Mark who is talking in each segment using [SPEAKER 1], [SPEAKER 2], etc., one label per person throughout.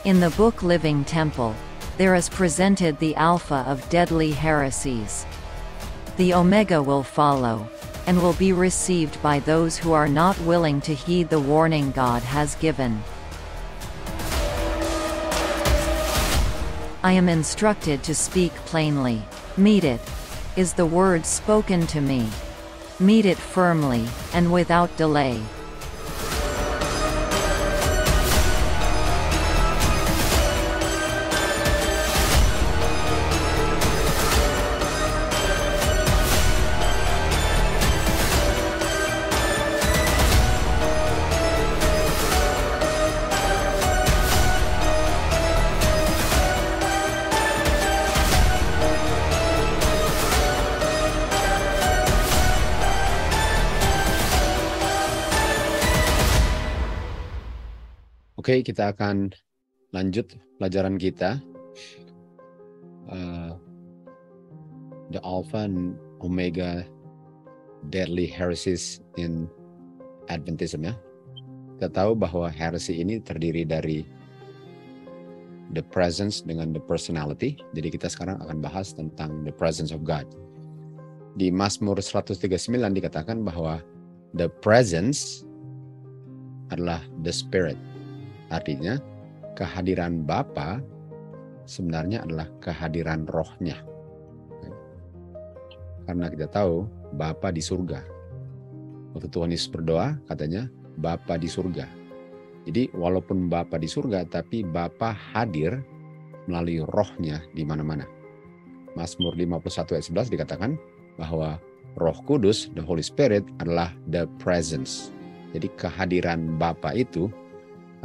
[SPEAKER 1] In the book Living Temple, there is presented the Alpha of deadly heresies. The Omega will follow, and will be received by those who are not willing to heed the warning God has given. I am instructed to speak plainly. Meet it, is the word spoken to me. Meet it firmly, and without delay.
[SPEAKER 2] Oke, kita akan lanjut pelajaran kita. The Alpha and Omega Deadly Heresies in Adventism, ya. Kita tahu bahwa heresi ini terdiri dari the presence dengan the personality. Jadi kita sekarang akan bahas tentang the presence of God. Di Mazmur 139 dikatakan bahwa the presence adalah the spirit. Artinya, kehadiran Bapa sebenarnya adalah kehadiran rohnya. Karena kita tahu Bapa di surga. Waktu Tuhan Yesus berdoa, katanya Bapa di surga. Jadi walaupun Bapa di surga, tapi Bapa hadir melalui rohnya di mana-mana. Mazmur 51 ayat 11 dikatakan bahwa Roh Kudus, the Holy Spirit, adalah the presence. Jadi kehadiran Bapa itu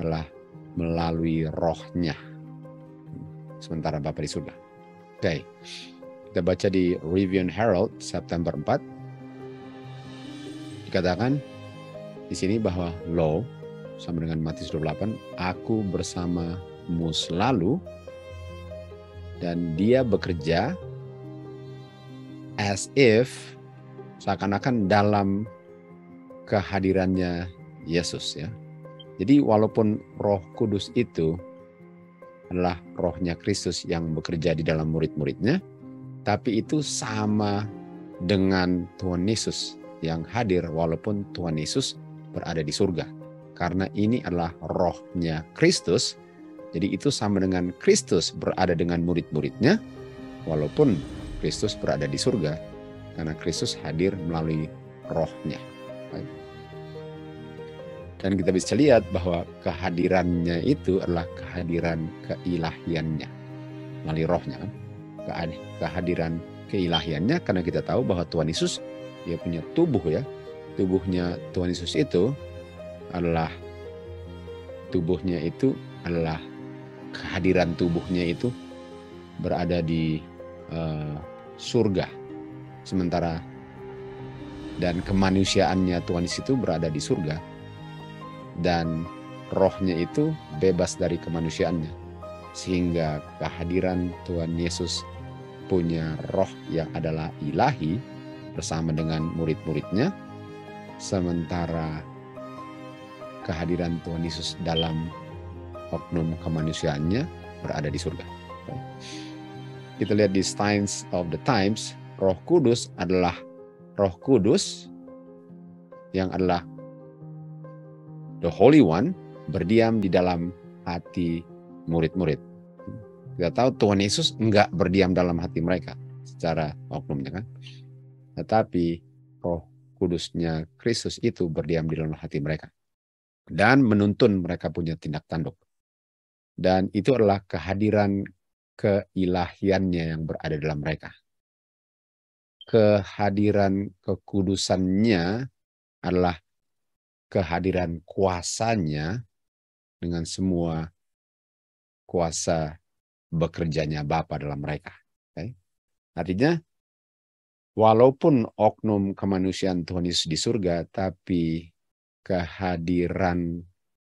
[SPEAKER 2] adalah melalui rohnya. Sementara Bapa di surga. Oke. Kita baca di Review and Herald September 4. Dikatakan di sini bahwa lo sama dengan Matius 28, aku bersamamu selalu, dan dia bekerja as if seakan-akan dalam kehadirannya Yesus, ya. Jadi walaupun Roh Kudus itu adalah rohnya Kristus yang bekerja di dalam murid-muridnya, tapi itu sama dengan Tuhan Yesus yang hadir walaupun Tuhan Yesus berada di surga. Karena ini adalah rohnya Kristus, jadi itu sama dengan Kristus berada dengan murid-muridnya, walaupun Kristus berada di surga, karena Kristus hadir melalui rohnya. Dan kita bisa lihat bahwa kehadirannya itu adalah kehadiran keilahiannya melalui rohnya, kan? Kehadiran keilahiannya, karena kita tahu bahwa Tuhan Yesus dia punya tubuh, ya. Tubuhnya Tuhan Yesus itu adalah kehadiran tubuhnya itu berada di surga, sementara dan kemanusiaannya Tuhan Yesus itu berada di surga. Dan rohnya itu bebas dari kemanusiaannya. Sehingga kehadiran Tuhan Yesus punya roh yang adalah ilahi bersama dengan murid-muridnya. Sementara kehadiran Tuhan Yesus dalam oknum kemanusiaannya berada di surga. Kita lihat di Signs of the Times, Roh Kudus adalah Roh Kudus yang adalah the Holy One berdiam di dalam hati murid-murid. Kita tahu Tuhan Yesus enggak berdiam dalam hati mereka secara oknumnya, kan? Tetapi Roh Kudusnya Kristus itu berdiam di dalam hati mereka dan menuntun mereka punya tindak tanduk. Dan itu adalah kehadiran keilahiannya yang berada dalam mereka. Kehadiran kekudusannya adalah kehadiran kuasanya dengan semua kuasa bekerjanya Bapa dalam mereka. Okay? Artinya, walaupun oknum kemanusiaan Tuhan Yesus di surga, tapi kehadiran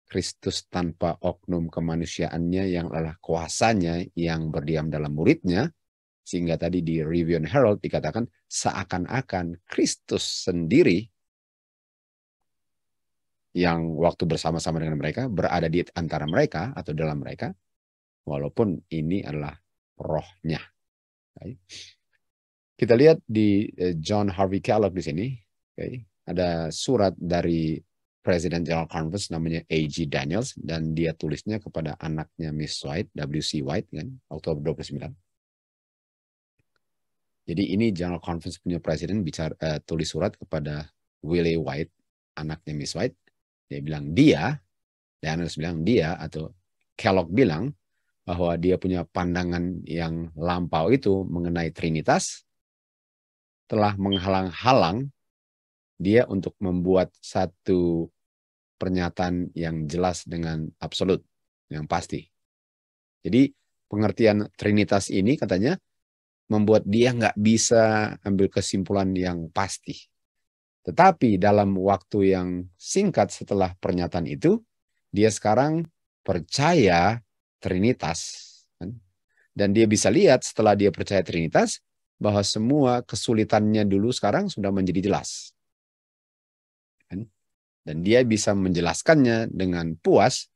[SPEAKER 2] Kristus tanpa oknum kemanusiaannya yang adalah kuasanya yang berdiam dalam muridnya, sehingga tadi di Review and Herald dikatakan seakan-akan Kristus sendiri yang waktu bersama-sama dengan mereka berada di antara mereka atau dalam mereka, walaupun ini adalah rohnya. Kita lihat di John Harvey Kellogg di sini, ada surat dari Presiden General Conference namanya A.G. Daniels, dan dia tulisnya kepada anaknya Miss White, W.C. White, kan, Oktober 29. Jadi ini General Conference punya presiden tulis surat kepada Willie White, anaknya Miss White. Dia bilang Daniels bilang atau Kellogg bilang bahwa dia punya pandangan yang lampau itu mengenai Trinitas telah menghalang-halang dia untuk membuat satu pernyataan yang jelas dengan absolut, yang pasti. Jadi pengertian Trinitas ini katanya membuat dia nggak bisa ambil kesimpulan yang pasti. Tetapi dalam waktu yang singkat setelah pernyataan itu, dia sekarang percaya Trinitas. Dan dia bisa lihat setelah dia percaya Trinitas, bahwa semua kesulitannya dulu sekarang sudah menjadi jelas. Dan dia bisa menjelaskannya dengan puas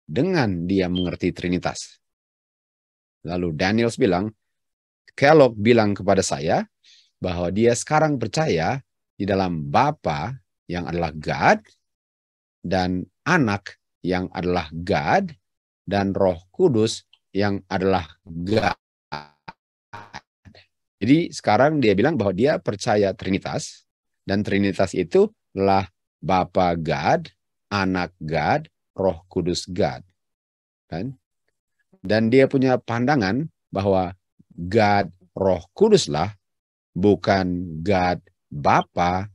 [SPEAKER 2] dengan dia mengerti Trinitas. Lalu Daniels bilang, Kellogg bilang kepada saya bahwa dia sekarang percaya di dalam Bapa yang adalah God, dan Anak yang adalah God, dan Roh Kudus yang adalah God. Jadi sekarang dia bilang bahwa dia percaya Trinitas, dan Trinitas itu adalah Bapa God, Anak God, Roh Kudus God. Kan? Dan dia punya pandangan bahwa God Roh Kuduslah, bukan God Bapa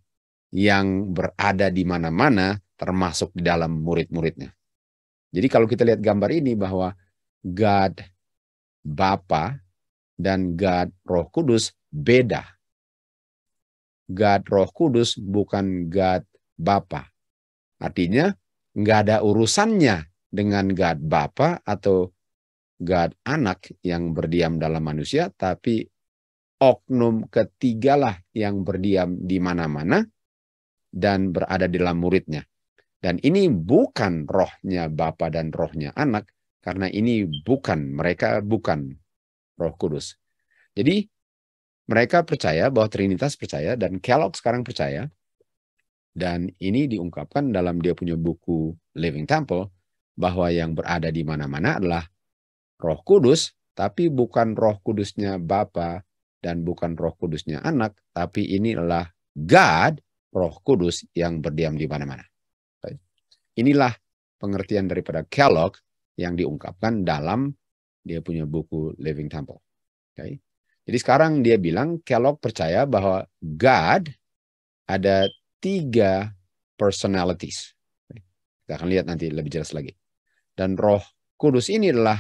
[SPEAKER 2] yang berada di mana-mana, termasuk di dalam murid-muridnya. Jadi kalau kita lihat gambar ini bahwa God Bapa dan God Roh Kudus beda. God Roh Kudus bukan God Bapa. Artinya nggak ada urusannya dengan God Bapa atau God Anak yang berdiam dalam manusia, tapi oknum ketigalah yang berdiam di mana-mana dan berada di dalam muridnya. Dan ini bukan rohnya Bapa dan rohnya Anak, karena ini mereka bukan Roh Kudus. Jadi mereka percaya bahwa Trinitas percaya, dan Kellogg sekarang percaya, dan ini diungkapkan dalam dia punya buku Living Temple, bahwa yang berada di mana-mana adalah Roh Kudus, tapi bukan Roh Kudusnya Bapa dan bukan Roh Kudusnya Anak, tapi ini adalah God, Roh Kudus yang berdiam di mana-mana. Inilah pengertian daripada Kellogg yang diungkapkan dalam dia punya buku Living Temple. Jadi sekarang dia bilang Kellogg percaya bahwa God ada 3 personalities. Kita akan lihat nanti lebih jelas lagi. Dan Roh Kudus ini adalah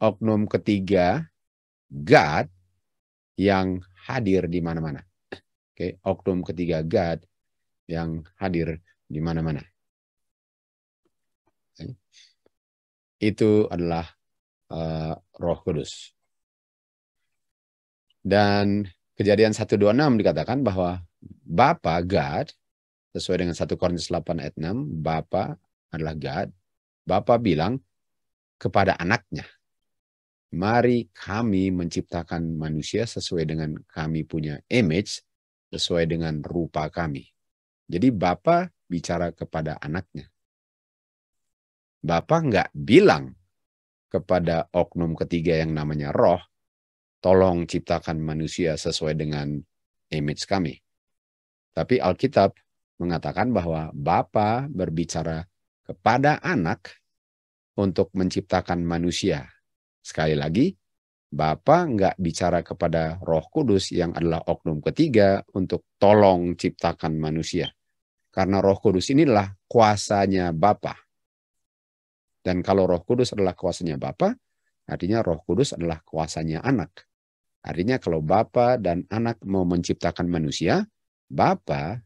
[SPEAKER 2] oknum ketiga God yang hadir di mana-mana. Oknum ketiga God yang hadir di mana-mana. Itu adalah Roh Kudus. Dan Kejadian 1:26 dikatakan bahwa Bapa God, sesuai dengan 1 Korintus 8 ayat 6, Bapa adalah God. Bapa bilang kepada anaknya, mari kami menciptakan manusia sesuai dengan kami punya image, sesuai dengan rupa kami. Jadi Bapa bicara kepada anaknya. Bapa nggak bilang kepada oknum ketiga yang namanya roh, tolong ciptakan manusia sesuai dengan image kami. Tapi Alkitab mengatakan bahwa Bapa berbicara kepada anak untuk menciptakan manusia. Sekali lagi, Bapa nggak bicara kepada Roh Kudus yang adalah oknum ketiga untuk tolong ciptakan manusia. Karena Roh Kudus inilah kuasanya Bapa. Dan kalau Roh Kudus adalah kuasanya Bapa, artinya Roh Kudus adalah kuasanya anak. Artinya kalau Bapa dan anak mau menciptakan manusia, Bapa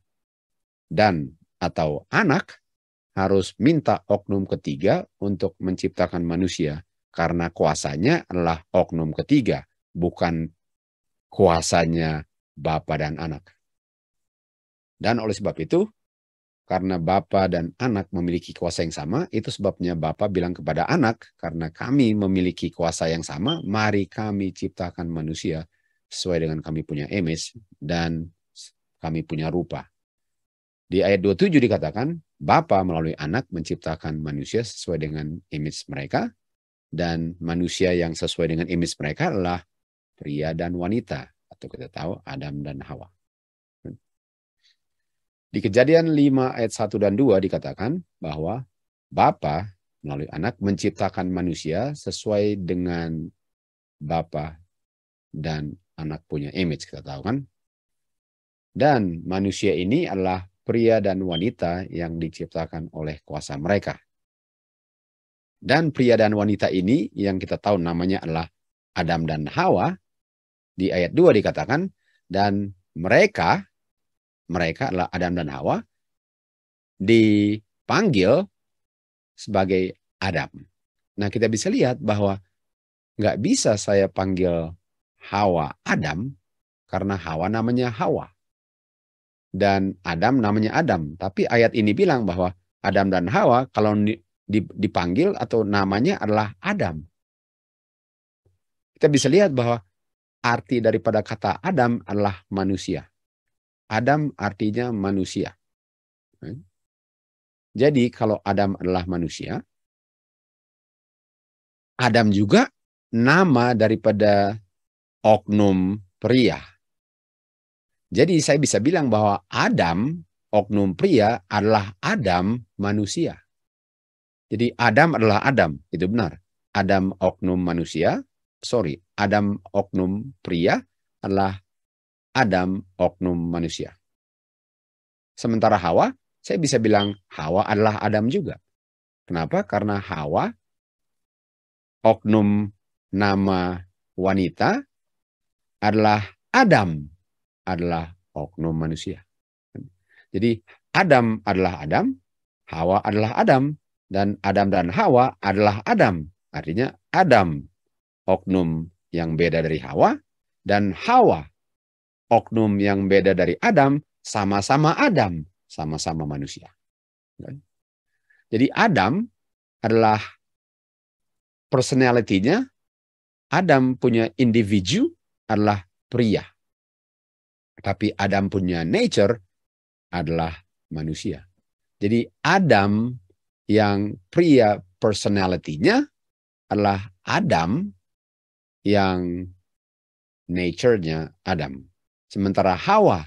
[SPEAKER 2] dan atau anak harus minta oknum ketiga untuk menciptakan manusia. Karena kuasanya adalah oknum ketiga, bukan kuasanya Bapa dan anak. Dan oleh sebab itu, karena Bapa dan anak memiliki kuasa yang sama, itu sebabnya Bapa bilang kepada anak, karena kami memiliki kuasa yang sama, mari kami ciptakan manusia sesuai dengan kami punya image dan kami punya rupa. Di ayat 27 dikatakan, Bapa melalui anak menciptakan manusia sesuai dengan image mereka, dan manusia yang sesuai dengan image mereka adalah pria dan wanita, atau kita tahu Adam dan Hawa. Di Kejadian 5 ayat 1 dan 2 dikatakan bahwa Bapa melalui anak menciptakan manusia sesuai dengan Bapa dan anak punya image, kita tahu kan. Dan manusia ini adalah pria dan wanita yang diciptakan oleh kuasa mereka. Dan pria dan wanita ini yang kita tahu namanya adalah Adam dan Hawa. Di ayat 2 dikatakan, dan mereka adalah Adam dan Hawa, dipanggil sebagai Adam. Nah, kita bisa lihat bahwa nggak bisa saya panggil Hawa Adam, karena Hawa namanya Hawa. Dan Adam namanya Adam. Tapi ayat ini bilang bahwa Adam dan Hawa kalau dipanggil atau namanya adalah Adam. Kita bisa lihat bahwa arti daripada kata Adam adalah manusia. Adam artinya manusia. Jadi kalau Adam adalah manusia, Adam juga nama daripada oknum pria. Jadi saya bisa bilang bahwa Adam, oknum pria, adalah Adam manusia. Jadi Adam adalah Adam, itu benar. Adam oknum manusia, Adam oknum pria adalah Adam oknum manusia. Sementara Hawa, saya bisa bilang Hawa adalah Adam juga. Kenapa? Karena Hawa oknum nama wanita adalah Adam, adalah oknum manusia. Jadi Adam adalah Adam, Hawa adalah Adam, dan Adam dan Hawa adalah Adam. Artinya Adam oknum yang beda dari Hawa, dan Hawa oknum yang beda dari Adam, sama-sama Adam, sama-sama manusia. Jadi Adam adalah personality-nya, Adam punya individu adalah pria. Tapi Adam punya nature adalah manusia. Jadi Adam yang pria personality-nya adalah Adam yang nature-nya Adam. Sementara Hawa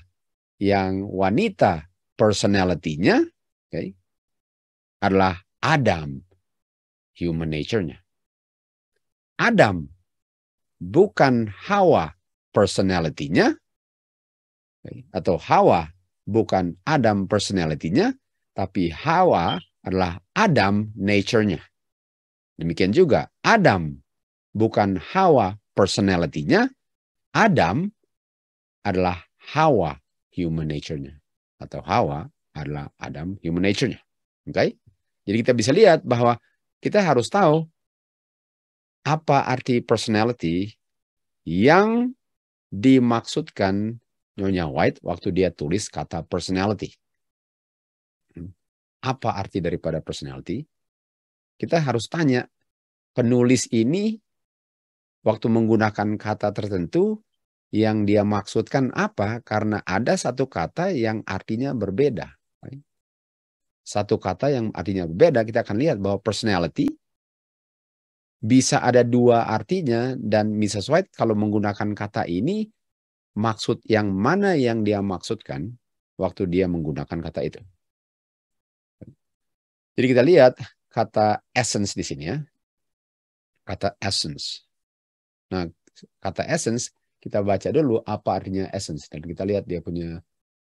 [SPEAKER 2] yang wanita personality-nya adalah Adam human nature-nya. Adam bukan Hawa personality-nya, atau Hawa bukan Adam personality-nya, tapi Hawa adalah Adam nature-nya. Demikian juga Adam bukan Hawa personality-nya, Adam adalah Hawa human nature-nya. Atau Hawa adalah Adam human nature-nya. Oke? Jadi kita bisa lihat bahwa kita harus tahu apa arti personality yang dimaksudkan Nyonya White waktu dia tulis kata personality. Apa arti daripada personality? Kita harus tanya, penulis ini waktu menggunakan kata tertentu yang dia maksudkan apa? Karena ada satu kata yang artinya berbeda. Satu kata yang artinya berbeda, kita akan lihat bahwa personality bisa ada dua artinya, dan Mrs. White kalau menggunakan kata ini, maksud yang mana yang dia maksudkan waktu dia menggunakan kata itu. Jadi kita lihat kata essence di sini ya. Kata essence. Nah, kata essence kita baca dulu apa artinya essence, dan kita lihat dia punya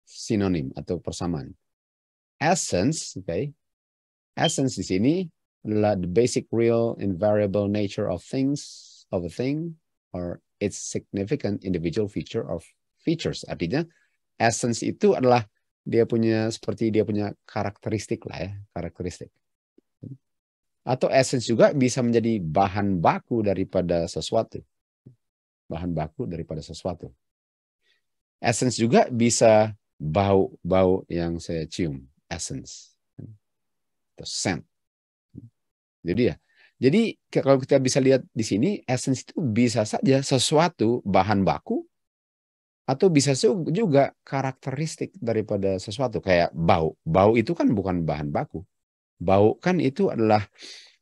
[SPEAKER 2] sinonim atau persamaan. Essence, essence di sini adalah the basic, real, invariable nature of things, of a thing, or its significant individual feature of features. Artinya, essence itu adalah dia punya karakteristik lah ya, karakteristik. Atau essence juga bisa menjadi bahan baku daripada sesuatu. Bahan baku daripada sesuatu. Essence juga bisa bau-bau yang saya cium. essence, the scent. Jadi kalau kita bisa lihat di sini, essence itu bisa saja sesuatu bahan baku atau bisa juga karakteristik daripada sesuatu, kayak bau. Bau itu kan bukan bahan baku. Bau kan itu adalah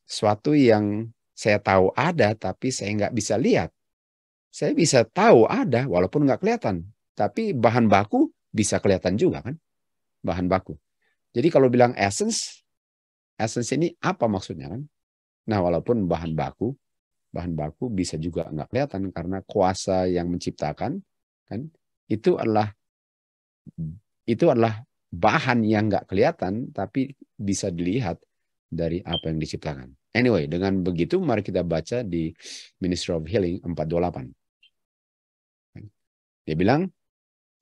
[SPEAKER 2] sesuatu yang saya tahu ada tapi saya nggak bisa lihat. Saya bisa tahu ada walaupun nggak kelihatan. Tapi bahan baku bisa kelihatan juga kan, bahan baku. Jadi kalau bilang essence ini apa maksudnya kan? Nah, walaupun bahan baku bisa juga nggak kelihatan karena kuasa yang menciptakan kan itu adalah bahan yang nggak kelihatan tapi bisa dilihat dari apa yang diciptakan. Anyway, dengan begitu mari kita baca di Ministry of Healing 428. Dia bilang,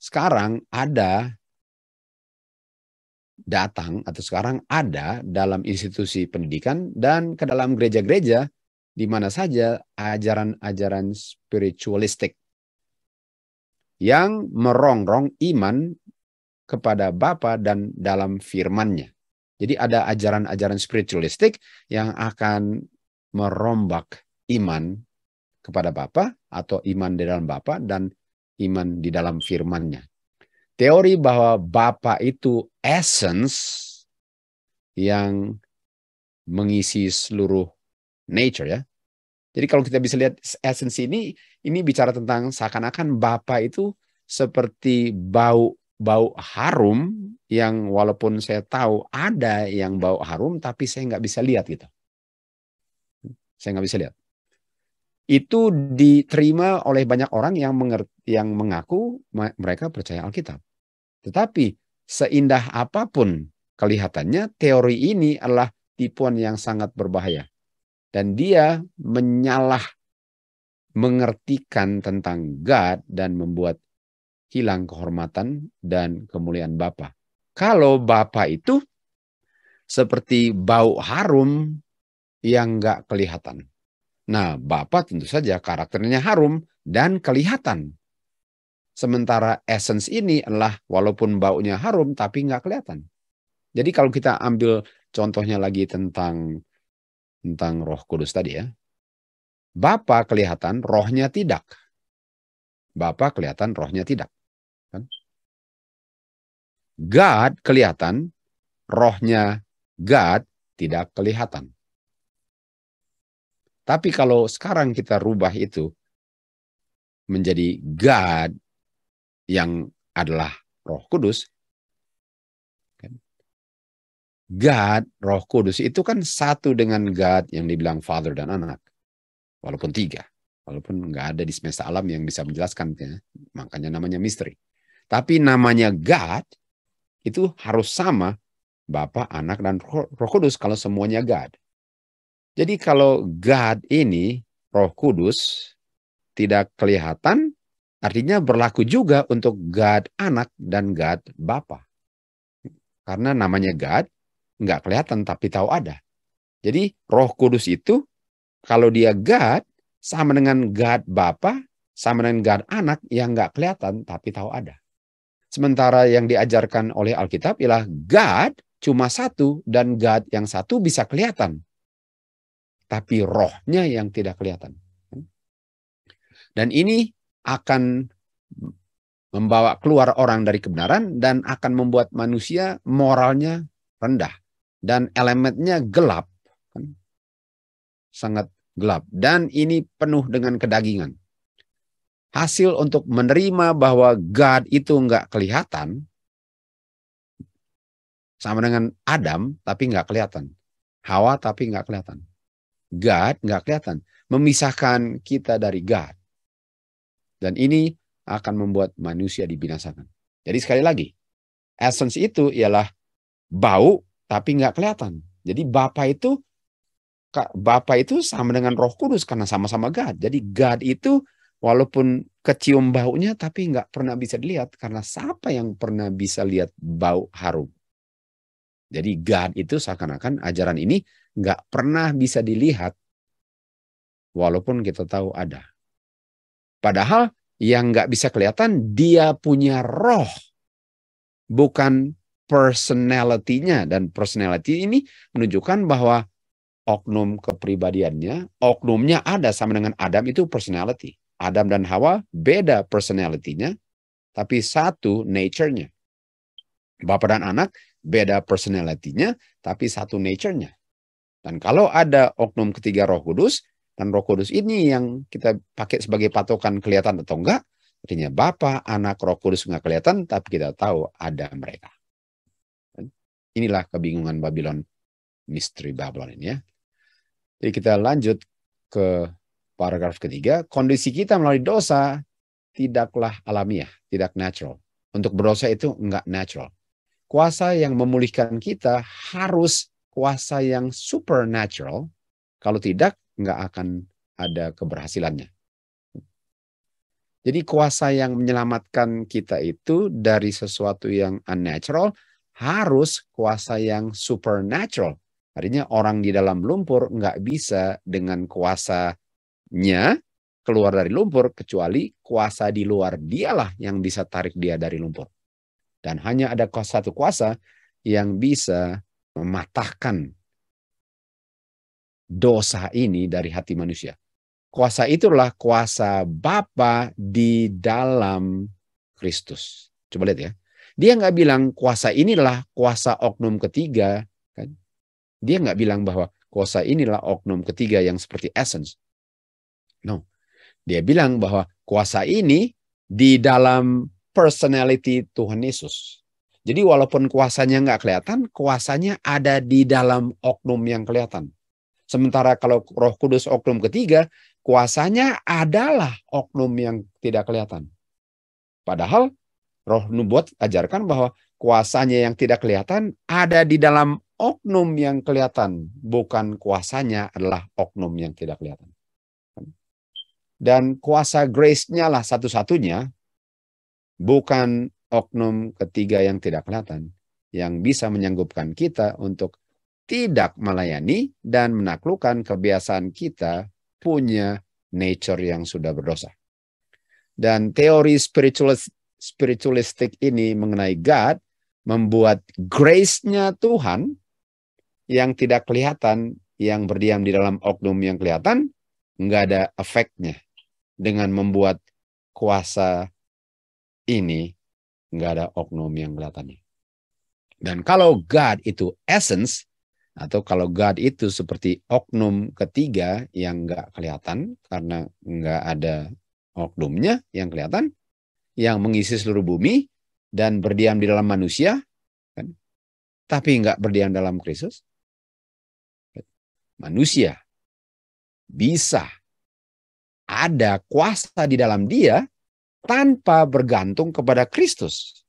[SPEAKER 2] sekarang ada dalam institusi pendidikan dan ke dalam gereja-gereja di mana saja ajaran-ajaran spiritualistik yang merongrong iman kepada Bapa dan dalam firman-Nya. Jadi ada ajaran-ajaran spiritualistik yang akan merombak iman kepada Bapa atau iman di dalam Bapa dan iman di dalam firman-Nya. Teori bahwa Bapa itu essence yang mengisi seluruh nature ya. Jadi kalau kita bisa lihat essence ini bicara tentang seakan-akan Bapa itu seperti bau harum yang walaupun saya tahu ada yang bau harum tapi saya nggak bisa lihat gitu. Saya nggak bisa lihat. Itu diterima oleh banyak orang yang mengaku mereka percaya Alkitab. Tetapi seindah apapun kelihatannya, teori ini adalah tipuan yang sangat berbahaya. Dan dia mengertikan tentang God dan membuat hilang kehormatan dan kemuliaan Bapa. Kalau Bapa itu seperti bau harum yang nggak kelihatan. Nah, Bapa tentu saja karakternya harum dan kelihatan. Sementara essence ini adalah walaupun baunya harum tapi nggak kelihatan. Jadi kalau kita ambil contohnya lagi tentang Roh Kudus tadi ya. Bapa kelihatan, rohnya tidak. Bapa kelihatan, rohnya tidak. Kan? God kelihatan, rohnya God tidak kelihatan. Tapi kalau sekarang kita rubah itu menjadi God yang adalah Roh Kudus, God, Roh Kudus itu kan satu dengan God yang dibilang Father dan Anak. Walaupun tiga. Walaupun nggak ada di semesta alam yang bisa menjelaskan. Ya. Makanya namanya misteri. Tapi namanya God itu harus sama Bapa, Anak, dan Roh Kudus kalau semuanya God. Jadi kalau God ini, Roh Kudus, tidak kelihatan, artinya berlaku juga untuk God Anak dan God Bapa. Karena namanya God, nggak kelihatan tapi tahu ada. Jadi Roh Kudus itu kalau dia God sama dengan God Bapa, sama dengan God Anak yang nggak kelihatan tapi tahu ada. Sementara yang diajarkan oleh Alkitab ialah God cuma satu dan God yang satu bisa kelihatan. Tapi rohnya yang tidak kelihatan. Dan ini akan membawa keluar orang dari kebenaran dan akan membuat manusia moralnya rendah. Dan elemennya gelap. Sangat gelap. Dan ini penuh dengan kedagingan. Hasil untuk menerima bahwa God itu nggak kelihatan, sama dengan Adam tapi nggak kelihatan. Hawa tapi nggak kelihatan. God nggak kelihatan. Memisahkan kita dari God. Dan ini akan membuat manusia dibinasakan. Jadi sekali lagi, essence itu ialah bau tapi nggak kelihatan. Jadi Bapa itu sama dengan Roh Kudus karena sama-sama God. Jadi God itu walaupun kecium baunya tapi nggak pernah bisa dilihat karena siapa yang pernah bisa lihat bau harum. Jadi God itu seakan-akan ajaran ini nggak pernah bisa dilihat walaupun kita tahu ada. Padahal yang nggak bisa kelihatan dia punya roh. Bukan personality-nya. Dan personality ini menunjukkan bahwa oknum kepribadiannya, oknumnya ada sama dengan Adam itu personality. Adam dan Hawa beda personality-nya, tapi satu nature-nya. Bapa dan anak beda personality-nya, tapi satu nature-nya. Dan kalau ada oknum ketiga Roh Kudus, dan Roh Kudus ini yang kita pakai sebagai patokan kelihatan atau enggak, artinya Bapa, Anak, Roh Kudus enggak kelihatan, tapi kita tahu ada mereka. Inilah kebingungan Babylon, misteri Babylon ini ya. Jadi kita lanjut ke paragraf ketiga. Kondisi kita melalui dosa tidaklah alamiah, tidak natural. Untuk berdosa itu enggak natural. Kuasa yang memulihkan kita harus kuasa yang supernatural. Kalau tidak, enggak akan ada keberhasilannya. Jadi kuasa yang menyelamatkan kita itu dari sesuatu yang unnatural harus kuasa yang supernatural. Artinya orang di dalam lumpur nggak bisa dengan kuasanya keluar dari lumpur, kecuali kuasa di luar dialah yang bisa tarik dia dari lumpur. Dan hanya ada satu kuasa yang bisa mematahkan dosa ini dari hati manusia. Kuasa itulah kuasa Bapa di dalam Kristus. Coba lihat ya. Dia nggak bilang kuasa inilah kuasa oknum ketiga. Kan? Dia nggak bilang bahwa kuasa inilah oknum ketiga yang seperti essence. No. Dia bilang bahwa kuasa ini di dalam personality Tuhan Yesus. Jadi walaupun kuasanya nggak kelihatan, kuasanya ada di dalam oknum yang kelihatan. Sementara kalau Roh Kudus oknum ketiga, kuasanya adalah oknum yang tidak kelihatan. Padahal Roh Nubuat ajarkan bahwa kuasanya yang tidak kelihatan ada di dalam oknum yang kelihatan. Bukan kuasanya adalah oknum yang tidak kelihatan. Dan kuasa grace-nya lah satu-satunya, bukan oknum ketiga yang tidak kelihatan, yang bisa menyanggupkan kita untuk tidak melayani dan menaklukkan kebiasaan kita punya nature yang sudah berdosa. Dan teori spiritualistik ini mengenai God membuat grace-nya Tuhan yang tidak kelihatan, yang berdiam di dalam oknum yang kelihatan, nggak ada efeknya. Dengan membuat kuasa ini nggak ada oknum yang kelihatannya. Dan kalau God itu essence, atau kalau God itu seperti oknum ketiga yang nggak kelihatan karena nggak ada oknumnya yang kelihatan, yang mengisi seluruh bumi dan berdiam di dalam manusia, kan? Tapi nggak berdiam dalam Kristus. Manusia bisa ada kuasa di dalam dia tanpa bergantung kepada Kristus.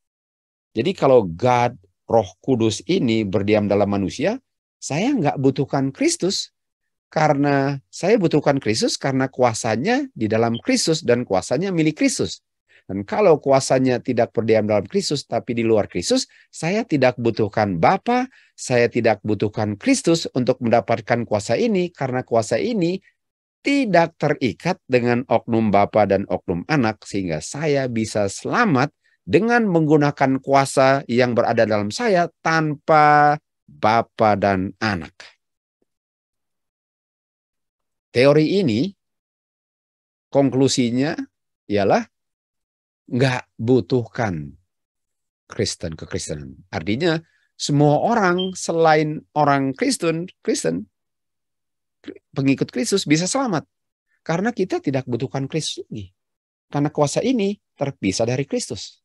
[SPEAKER 2] Jadi kalau God, Roh Kudus ini berdiam dalam manusia, saya nggak butuhkan Kristus. Karena saya butuhkan Kristus karena kuasanya di dalam Kristus dan kuasanya milik Kristus. Dan kalau kuasanya tidak berdiam dalam Kristus tapi di luar Kristus, saya tidak butuhkan Bapa, saya tidak butuhkan Kristus untuk mendapatkan kuasa ini karena kuasa ini tidak terikat dengan oknum Bapa dan oknum Anak, sehingga saya bisa selamat dengan menggunakan kuasa yang berada dalam saya tanpa Bapa dan Anak. Teori ini konklusinya ialah nggak butuhkan kekristenan. Artinya semua orang selain orang Kristen, pengikut Kristus bisa selamat. Karena kita tidak butuhkan Kristus lagi. Karena kuasa ini terpisah dari Kristus.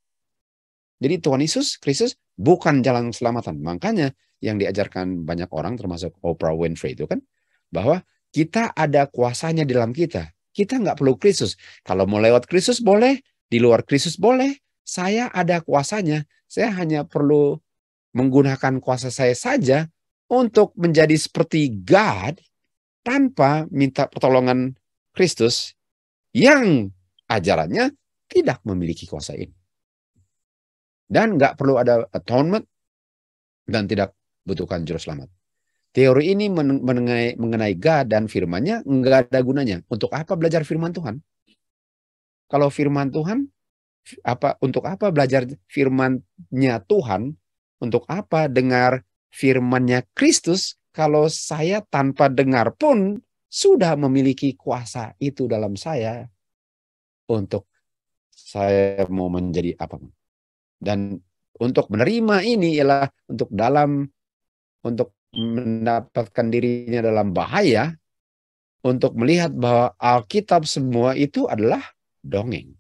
[SPEAKER 2] Jadi Tuhan Yesus, Kristus bukan jalan keselamatan. Makanya yang diajarkan banyak orang termasuk Oprah Winfrey itu kan, bahwa kita ada kuasanya di dalam kita. Kita nggak perlu Kristus. Kalau mau lewat Kristus boleh, di luar Kristus boleh. Saya ada kuasanya. Saya hanya perlu menggunakan kuasa saya saja untuk menjadi seperti God, tanpa minta pertolongan Kristus yang ajarannya tidak memiliki kuasa ini. Dan nggak perlu ada atonement dan tidak butuhkan juru selamat. Teori ini mengenai God dan firman-Nya nggak ada gunanya. Untuk apa belajar firman Tuhan? Kalau firman Tuhan, untuk apa belajar firman-Nya Tuhan Untuk apa dengar firman-Nya Kristus kalau saya tanpa dengar pun sudah memiliki kuasa itu dalam saya untuk saya mau menjadi apa. Dan untuk menerima ini ialah untuk mendapatkan dirinya dalam bahaya, untuk melihat bahwa Alkitab semua itu adalah dongeng.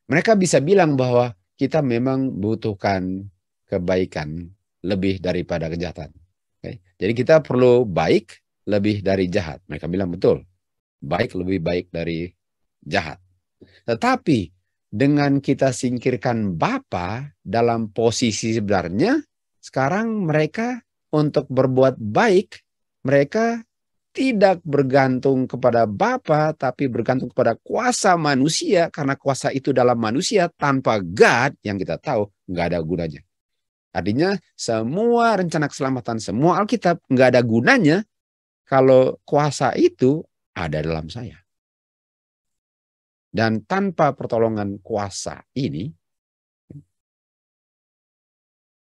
[SPEAKER 2] Mereka bisa bilang bahwa kita memang butuhkan kebaikan lebih daripada kejahatan. Okay? Jadi kita perlu baik lebih dari jahat. Mereka bilang betul. Baik lebih baik dari jahat. Tetapi dengan kita singkirkan Bapa dalam posisi sebenarnya, sekarang mereka untuk berbuat baik, mereka tidak bergantung kepada Bapa, tapi bergantung kepada kuasa manusia, karena kuasa itu dalam manusia tanpa God yang kita tahu nggak ada gunanya. Artinya semua rencana keselamatan, semua Alkitab nggak ada gunanya kalau kuasa itu ada dalam saya. Dan tanpa pertolongan kuasa ini,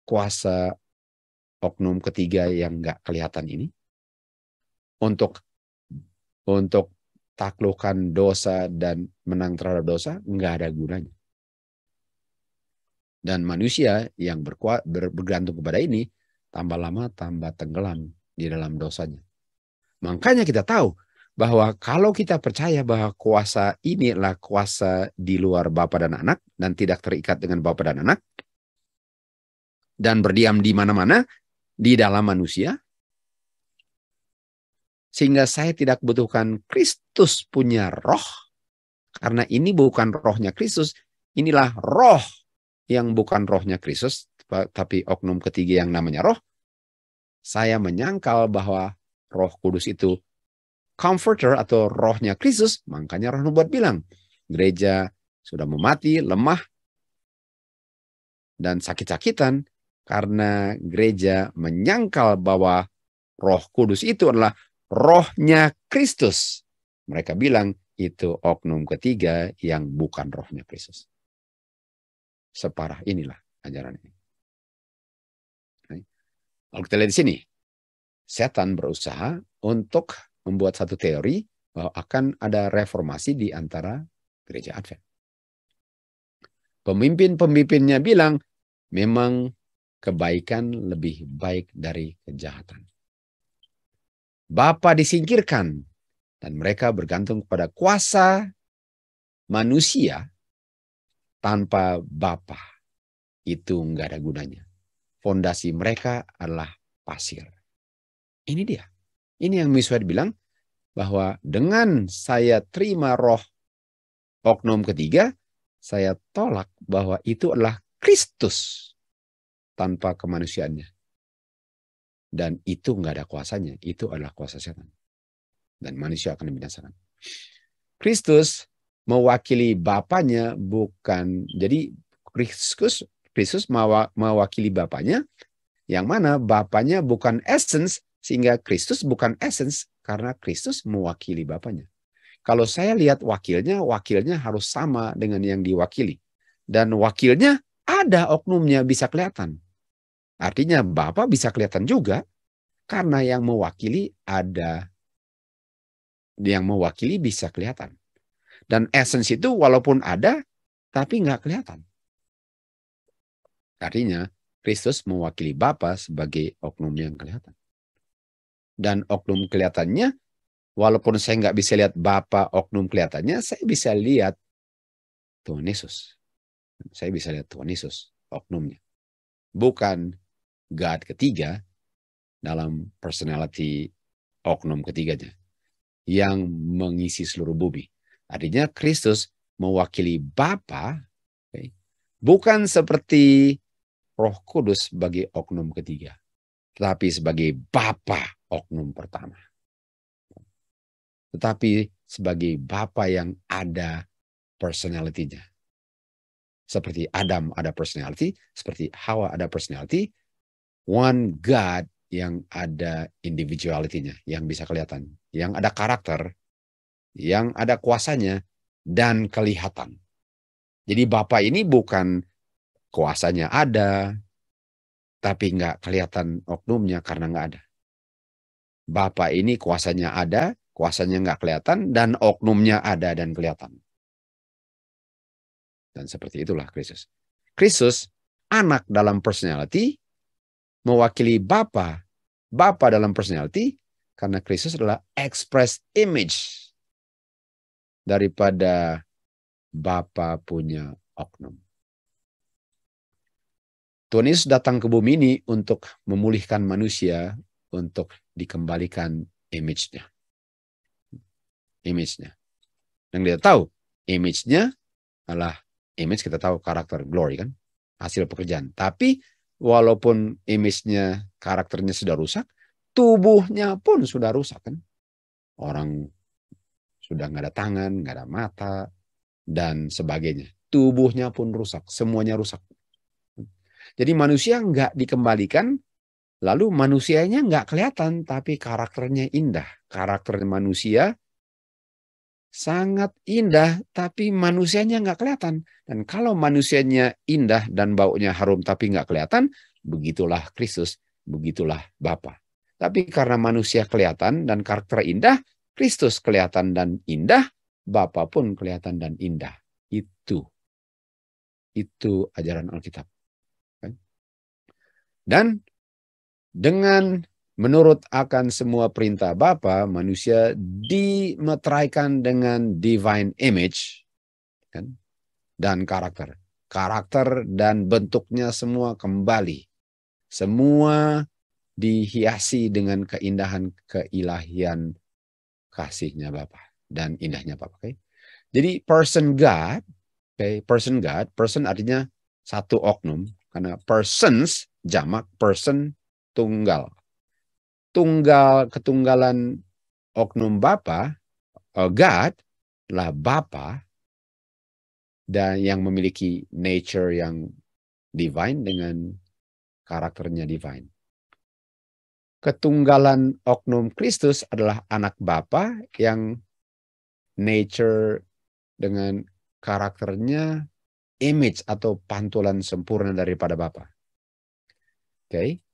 [SPEAKER 2] kuasa oknum ketiga yang nggak kelihatan ini, untuk taklukkan dosa dan menang terhadap dosa, nggak ada gunanya. Dan manusia yang bergantung kepada ini, tambah lama tambah tenggelam di dalam dosanya. Makanya kita tahu bahwa kalau kita percaya bahwa kuasa ini adalah kuasa di luar Bapa dan Anak, dan tidak terikat dengan Bapa dan Anak, dan berdiam di mana-mana, di dalam manusia, sehingga saya tidak butuhkan Kristus punya roh, karena ini bukan rohnya Kristus, inilah roh yang bukan rohnya Kristus, tapi oknum ketiga yang namanya roh. Saya menyangkal bahwa Roh Kudus itu comforter atau rohnya Kristus, makanya Roh Nubuat bilang, gereja sudah memati, lemah, dan sakit-sakitan, karena gereja menyangkal bahwa Roh Kudus itu adalah rohnya Kristus. Mereka bilang itu oknum ketiga yang bukan rohnya Kristus. Separah inilah ajaran ini. Kalau kita lihat di sini, setan berusaha untuk membuat satu teori bahwa akan ada reformasi di antara gereja Advent. Pemimpin-pemimpinnya bilang memang kebaikan lebih baik dari kejahatan. Bapa disingkirkan dan mereka bergantung kepada kuasa manusia. Tanpa Bapa itu nggak ada gunanya. Fondasi mereka adalah pasir. Ini dia. Ini yang Miswed bilang bahwa dengan saya terima roh oknum ketiga, saya tolak bahwa itu adalah Kristus tanpa kemanusiaannya. Dan itu nggak ada kuasanya. Itu adalah kuasa setan. Dan manusia akan dibinasakan. Kristus mewakili Bapanya, bukan. Jadi Kristus mewakili Bapanya, yang mana Bapanya bukan essence, sehingga Kristus bukan essence, karena Kristus mewakili Bapanya. Kalau saya lihat wakilnya harus sama dengan yang diwakili. Dan wakilnya ada oknumnya bisa kelihatan. Artinya Bapa bisa kelihatan juga, karena yang mewakili ada. Yang mewakili bisa kelihatan. Dan essence itu walaupun ada, tapi nggak kelihatan. Artinya, Kristus mewakili Bapa sebagai oknum yang kelihatan. Dan oknum kelihatannya, walaupun saya nggak bisa lihat Bapa oknum kelihatannya, saya bisa lihat Tuhan Yesus. Saya bisa lihat Tuhan Yesus oknumnya. Bukan God ketiga dalam personality oknum ketiganya yang mengisi seluruh bumi. Artinya Kristus mewakili Bapa, bukan seperti Roh Kudus sebagai oknum ketiga, tetapi sebagai Bapa oknum pertama. Tetapi sebagai Bapa yang ada personality-nya. Seperti Adam ada personality, seperti Hawa ada personality, one God yang ada individuality-nya, yang bisa kelihatan, yang ada karakter, yang ada kuasanya, dan kelihatan. Jadi Bapa ini bukan kuasanya ada, tapi nggak kelihatan oknumnya karena nggak ada. Bapa ini kuasanya ada, kuasanya nggak kelihatan, dan oknumnya ada dan kelihatan. Dan seperti itulah Kristus. Kristus, anak dalam personality, mewakili Bapa. Bapa dalam personality, karena Kristus adalah express image daripada Bapa punya oknum. Tuhan Yesus datang ke bumi ini untuk memulihkan manusia, untuk dikembalikan image-nya. Image-nya. Dan kita tahu, image-nya adalah image, kita tahu karakter, glory kan, hasil pekerjaan. Tapi walaupun image-nya, karakternya sudah rusak, tubuhnya pun sudah rusak kan. Orang sudah nggak ada tangan, nggak ada mata, dan sebagainya. Tubuhnya pun rusak, semuanya rusak. Jadi manusia nggak dikembalikan, lalu manusianya nggak kelihatan, tapi karakternya indah. Karakter manusia sangat indah, tapi manusianya nggak kelihatan. Dan kalau manusianya indah dan baunya harum, tapi nggak kelihatan, begitulah Kristus, begitulah Bapa. Tapi karena manusia kelihatan dan karakter indah, Kristus kelihatan dan indah, Bapa pun kelihatan dan indah. Itu ajaran Alkitab. Dan dengan menurut akan semua perintah Bapa, manusia dimeteraikan dengan divine image kan, dan karakter. Karakter dan bentuknya semua kembali. Semua dihiasi dengan keindahan keilahian kasihnya Bapa dan indahnya Bapa. Okay? Jadi person God, person artinya satu oknum, karena persons jamak, person tunggal. Ketunggalan oknum Bapa, God lah Bapa, dan yang memiliki nature yang divine dengan karakternya divine. Ketunggalan oknum Kristus adalah anak Bapa yang nature dengan karakternya image atau pantulan sempurna daripada Bapa. Oke.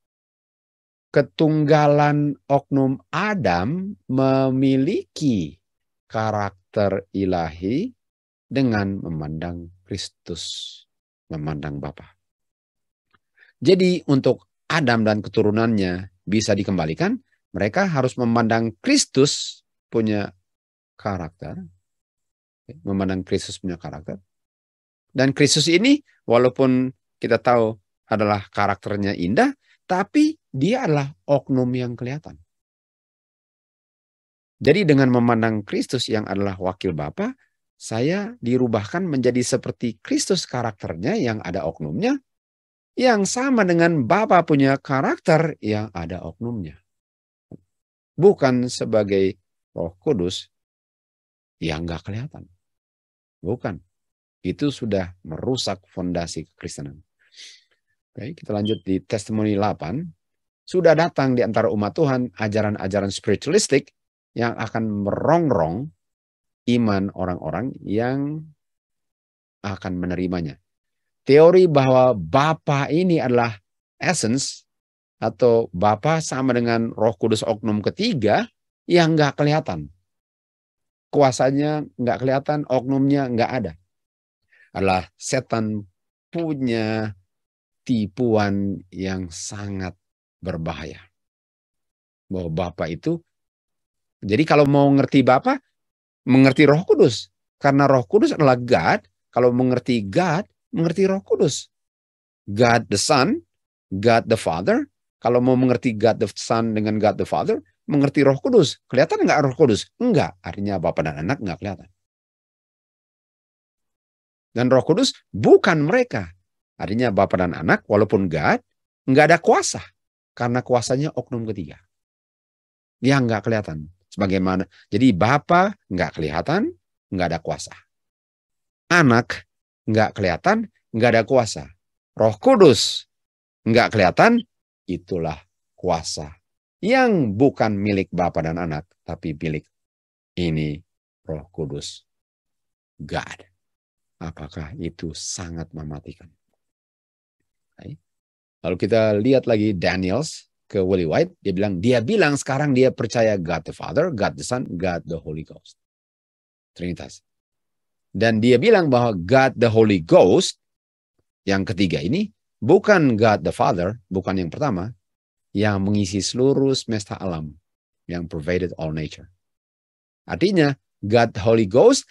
[SPEAKER 2] Ketunggalan oknum Adam memiliki karakter ilahi dengan memandang Kristus, memandang Bapa. Jadi untuk Adam dan keturunannya bisa dikembalikan, mereka harus memandang Kristus punya karakter, memandang Kristus punya karakter. Dan Kristus ini walaupun kita tahu adalah karakternya indah, tapi dia adalah oknum yang kelihatan. Jadi dengan memandang Kristus yang adalah wakil Bapa, saya dirubahkan menjadi seperti Kristus karakternya yang ada oknumnya, yang sama dengan Bapa punya karakter yang ada oknumnya. Bukan sebagai Roh Kudus yang nggak kelihatan. Bukan. Itu sudah merusak fondasi kekristenan. Oke, kita lanjut di testimoni 8. Sudah datang di antara umat Tuhan ajaran-ajaran spiritualistik yang akan merongrong iman orang-orang yang akan menerimanya. Teori bahwa Bapa ini adalah essence atau Bapa sama dengan Roh Kudus oknum ketiga yang nggak kelihatan. Kuasanya nggak kelihatan, oknumnya nggak ada. Adalah setan punya tipuan yang sangat berbahaya. Bahwa Bapa itu, jadi kalau mau ngerti Bapa, mengerti Roh Kudus. Karena Roh Kudus adalah God, kalau mengerti God, mengerti Roh Kudus. God the Son, God the Father. Kalau mau mengerti God the Son dengan God the Father, mengerti Roh Kudus. Kelihatan nggak Roh Kudus? Enggak. Artinya Bapa dan Anak nggak kelihatan. Dan Roh Kudus bukan mereka. Artinya Bapa dan Anak, walaupun God, nggak ada kuasa. Karena kuasanya oknum ketiga. Yang nggak kelihatan. Sebagaimana. Jadi Bapa nggak kelihatan, nggak ada kuasa. Anak nggak kelihatan, nggak ada kuasa. Roh Kudus nggak kelihatan, itulah kuasa. Yang bukan milik Bapa dan Anak, tapi milik ini Roh Kudus. God. Apakah itu sangat mematikan? Lalu kita lihat lagi Daniels ke Willie White, dia bilang sekarang dia percaya God the Father, God the Son, God the Holy Ghost. Trinitas. Dan dia bilang bahwa God the Holy Ghost, yang ketiga ini, bukan God the Father, bukan yang pertama, yang mengisi seluruh semesta alam, yang pervaded all nature. Artinya, God the Holy Ghost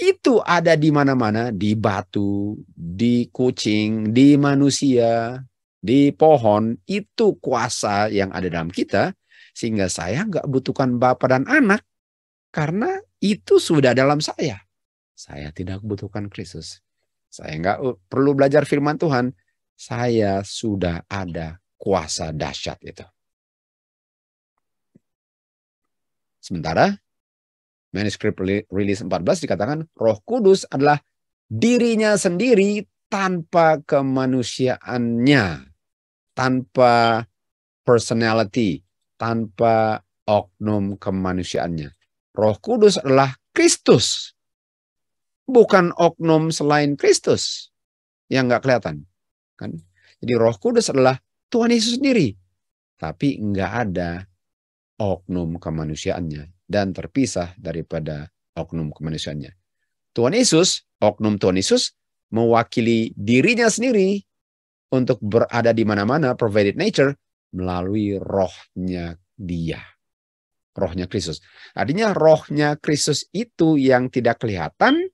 [SPEAKER 2] itu ada di mana-mana, di batu, di kucing, di manusia, di pohon. Itu kuasa yang ada dalam kita, sehingga saya nggak butuhkan Bapa dan Anak, karena itu sudah dalam saya. Saya tidak butuhkan Kristus. Saya nggak perlu belajar firman Tuhan. Saya sudah ada kuasa dahsyat itu. Sementara manuskrip rilis 14 dikatakan Roh Kudus adalah dirinya sendiri tanpa kemanusiaannya, tanpa personality, tanpa oknum kemanusiaannya. Roh Kudus adalah Kristus, bukan oknum selain Kristus yang nggak kelihatan. Kan? Jadi Roh Kudus adalah Tuhan Yesus sendiri, tapi nggak ada oknum kemanusiaannya dan terpisah daripada oknum kemanusiaannya. Tuhan Yesus, oknum Tuhan Yesus, mewakili dirinya sendiri untuk berada di mana-mana, pervaded nature, melalui rohnya dia. Rohnya Kristus. Artinya rohnya Kristus itu yang tidak kelihatan,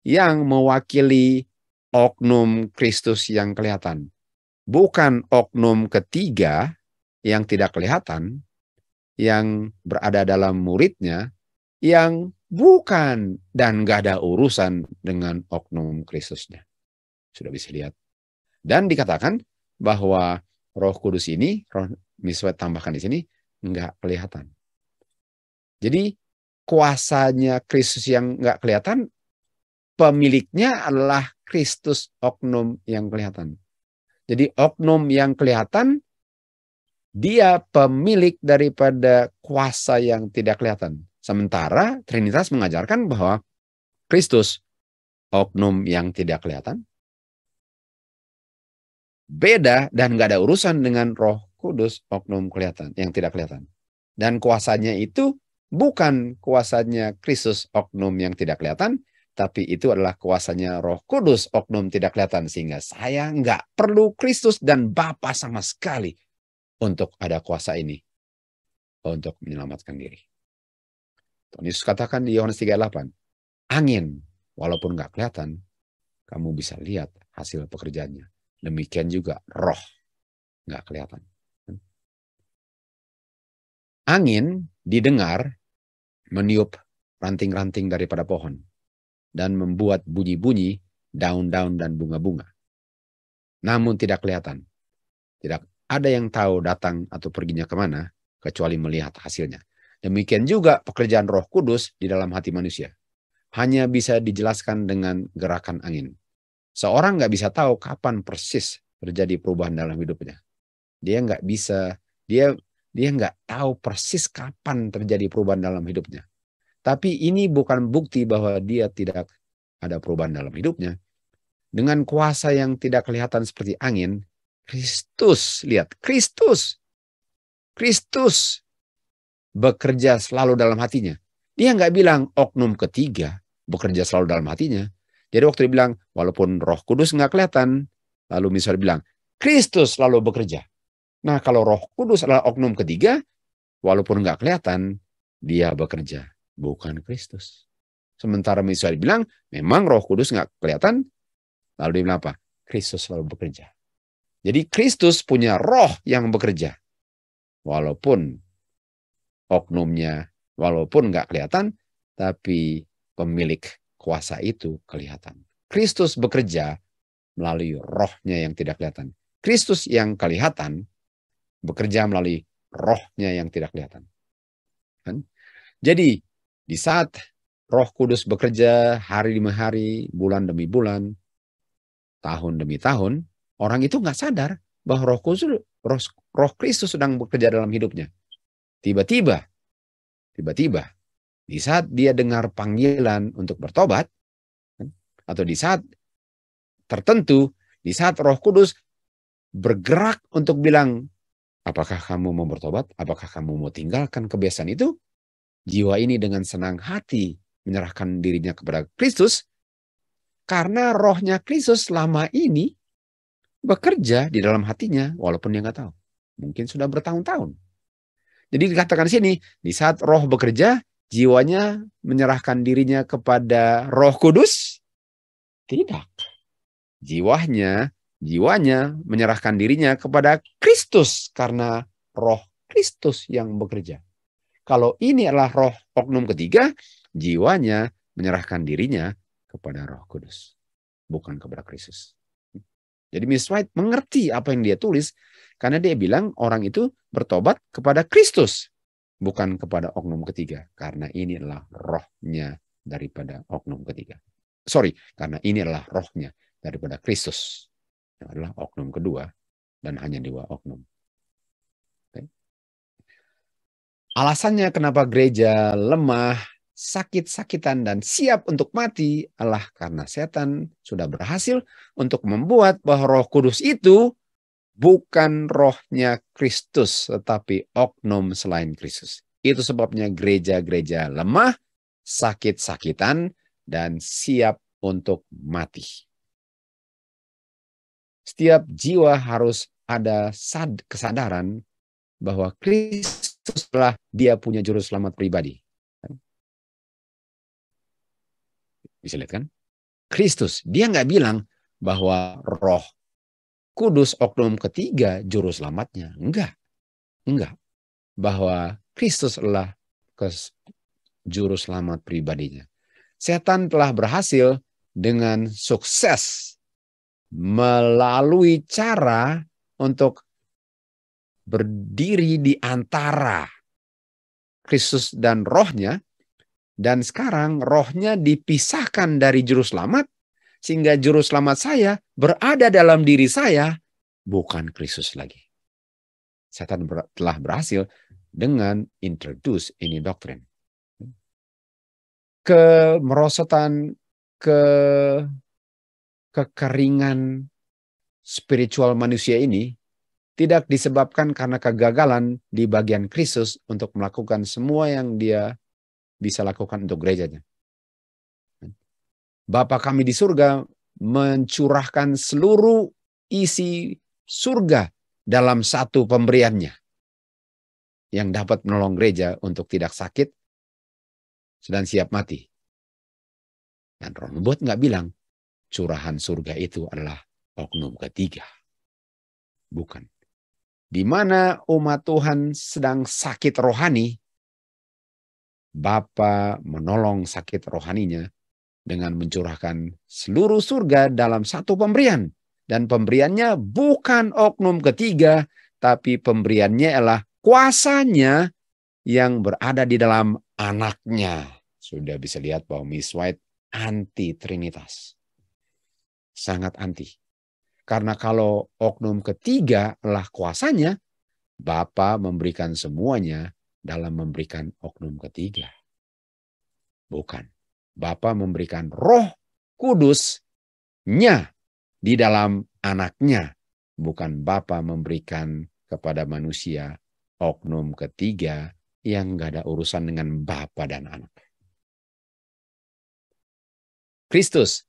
[SPEAKER 2] yang mewakili oknum Kristus yang kelihatan. Bukan oknum ketiga yang tidak kelihatan, yang berada dalam muridnya, yang bukan dan gak ada urusan dengan oknum Kristusnya. Sudah bisa lihat. Dan dikatakan bahwa Roh Kudus ini, Miswet tambahkan di sini, nggak kelihatan. Jadi kuasanya Kristus yang nggak kelihatan, pemiliknya adalah Kristus oknum yang kelihatan. Jadi oknum yang kelihatan, dia pemilik daripada kuasa yang tidak kelihatan. Sementara Trinitas mengajarkan bahwa Kristus, oknum yang tidak kelihatan, beda dan nggak ada urusan dengan Roh Kudus, oknum kelihatan, yang tidak kelihatan. Dan kuasanya itu bukan kuasanya Kristus, oknum yang tidak kelihatan, tapi itu adalah kuasanya Roh Kudus, oknum tidak kelihatan. Sehingga saya nggak perlu Kristus dan Bapa sama sekali untuk ada kuasa ini, untuk menyelamatkan diri. Tuhan Yesus katakan di Yohanes 3:8, angin walaupun nggak kelihatan, kamu bisa lihat hasil pekerjaannya. Demikian juga roh nggak kelihatan. Angin didengar meniup ranting-ranting daripada pohon dan membuat bunyi-bunyi daun-daun dan bunga-bunga. Namun tidak kelihatan. Tidak ada yang tahu datang atau perginya kemana kecuali melihat hasilnya. Demikian juga pekerjaan Roh Kudus di dalam hati manusia. Hanya bisa dijelaskan dengan gerakan angin. Seorang nggak bisa tahu kapan persis terjadi perubahan dalam hidupnya. Dia nggak bisa, dia nggak tahu persis kapan terjadi perubahan dalam hidupnya. Tapi ini bukan bukti bahwa dia tidak ada perubahan dalam hidupnya. Dengan kuasa yang tidak kelihatan seperti angin, Kristus, lihat, Kristus bekerja selalu dalam hatinya. Dia nggak bilang oknum ketiga bekerja selalu dalam hatinya. Jadi waktu dia bilang, walaupun Roh Kudus nggak kelihatan, lalu misalnya bilang, Kristus selalu bekerja. Nah, kalau Roh Kudus adalah oknum ketiga, walaupun nggak kelihatan, dia bekerja, bukan Kristus. Sementara misalnya bilang, memang Roh Kudus nggak kelihatan, lalu dia bilang apa? Kristus selalu bekerja. Jadi Kristus punya roh yang bekerja. Walaupun oknumnya, walaupun nggak kelihatan, tapi pemilik kuasa itu kelihatan. Kristus bekerja melalui rohnya yang tidak kelihatan. Kristus yang kelihatan bekerja melalui rohnya yang tidak kelihatan. Kan? Jadi di saat Roh Kudus bekerja hari demi hari, bulan demi bulan, tahun demi tahun, orang itu nggak sadar bahwa Roh Kristus sedang bekerja dalam hidupnya. Tiba-tiba, di saat dia dengar panggilan untuk bertobat, atau di saat tertentu, di saat Roh Kudus bergerak untuk bilang, apakah kamu mau bertobat? Apakah kamu mau tinggalkan kebiasaan itu? Jiwa ini dengan senang hati menyerahkan dirinya kepada Kristus, karena rohnya Kristus selama ini bekerja di dalam hatinya, walaupun dia nggak tahu. Mungkin sudah bertahun-tahun. Jadi dikatakan di sini, di saat roh bekerja, jiwanya menyerahkan dirinya kepada Roh Kudus? Tidak. Jiwanya menyerahkan dirinya kepada Kristus karena roh Kristus yang bekerja. Kalau ini adalah roh oknum ketiga, jiwanya menyerahkan dirinya kepada Roh Kudus, bukan kepada Kristus. Jadi Miss White mengerti apa yang dia tulis karena dia bilang orang itu bertobat kepada Kristus, bukan kepada oknum ketiga, karena ini adalah rohnya daripada oknum ketiga. Karena ini adalah rohnya daripada Kristus, yang adalah oknum kedua dan hanya 2 oknum. Okay. Alasannya kenapa gereja lemah, sakit-sakitan, dan siap untuk mati adalah karena setan sudah berhasil untuk membuat bahwa Roh Kudus itu bukan rohnya Kristus, tetapi oknum selain Kristus. Itu sebabnya gereja-gereja lemah, sakit-sakitan, dan siap untuk mati. Setiap jiwa harus ada kesadaran bahwa Kristus adalah dia punya juru selamat pribadi. Bisa lihat kan? Kristus, dia nggak bilang bahwa Roh Kudus oknum ketiga juru selamatnya. Enggak. Bahwa Kristus adalah juru selamat pribadinya. Setan telah berhasil dengan sukses melalui cara untuk berdiri di antara Kristus dan rohnya, dan sekarang rohnya dipisahkan dari juru selamat, sehingga juru selamat saya berada dalam diri saya, bukan Kristus lagi. Setan telah berhasil dengan introduce ini doktrin. Kemerosotan, kekeringan spiritual manusia ini tidak disebabkan karena kegagalan di bagian Kristus untuk melakukan semua yang dia bisa lakukan untuk gerejanya. Bapa kami di surga mencurahkan seluruh isi surga dalam satu pemberiannya yang dapat menolong gereja untuk tidak sakit dan siap mati. Dan Roh Nubuat nggak bilang curahan surga itu adalah oknum ketiga. Bukan. Di mana umat Tuhan sedang sakit rohani, Bapa menolong sakit rohaninya dengan mencurahkan seluruh surga dalam satu pemberian. Dan pemberiannya bukan oknum ketiga, tapi pemberiannya adalah kuasanya yang berada di dalam anaknya. Sudah bisa lihat bahwa Miss White anti Trinitas. Sangat anti. Karena kalau oknum ketiga adalah kuasanya, Bapa memberikan semuanya dalam memberikan oknum ketiga. Bukan. Bapa memberikan Roh Kudusnya di dalam anaknya. Bukan Bapa memberikan kepada manusia oknum ketiga yang nggak ada urusan dengan Bapa dan anak. Kristus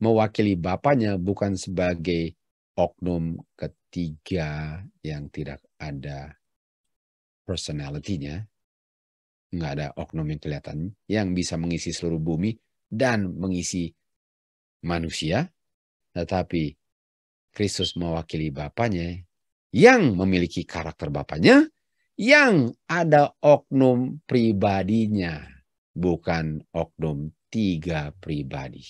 [SPEAKER 2] mewakili Bapanya bukan sebagai oknum ketiga yang tidak ada personality-nya. Nggak ada oknum yang kelihatan yang bisa mengisi seluruh bumi dan mengisi manusia. Tetapi Kristus mewakili Bapanya yang memiliki karakter Bapanya, yang ada oknum pribadinya, bukan oknum 3 pribadi.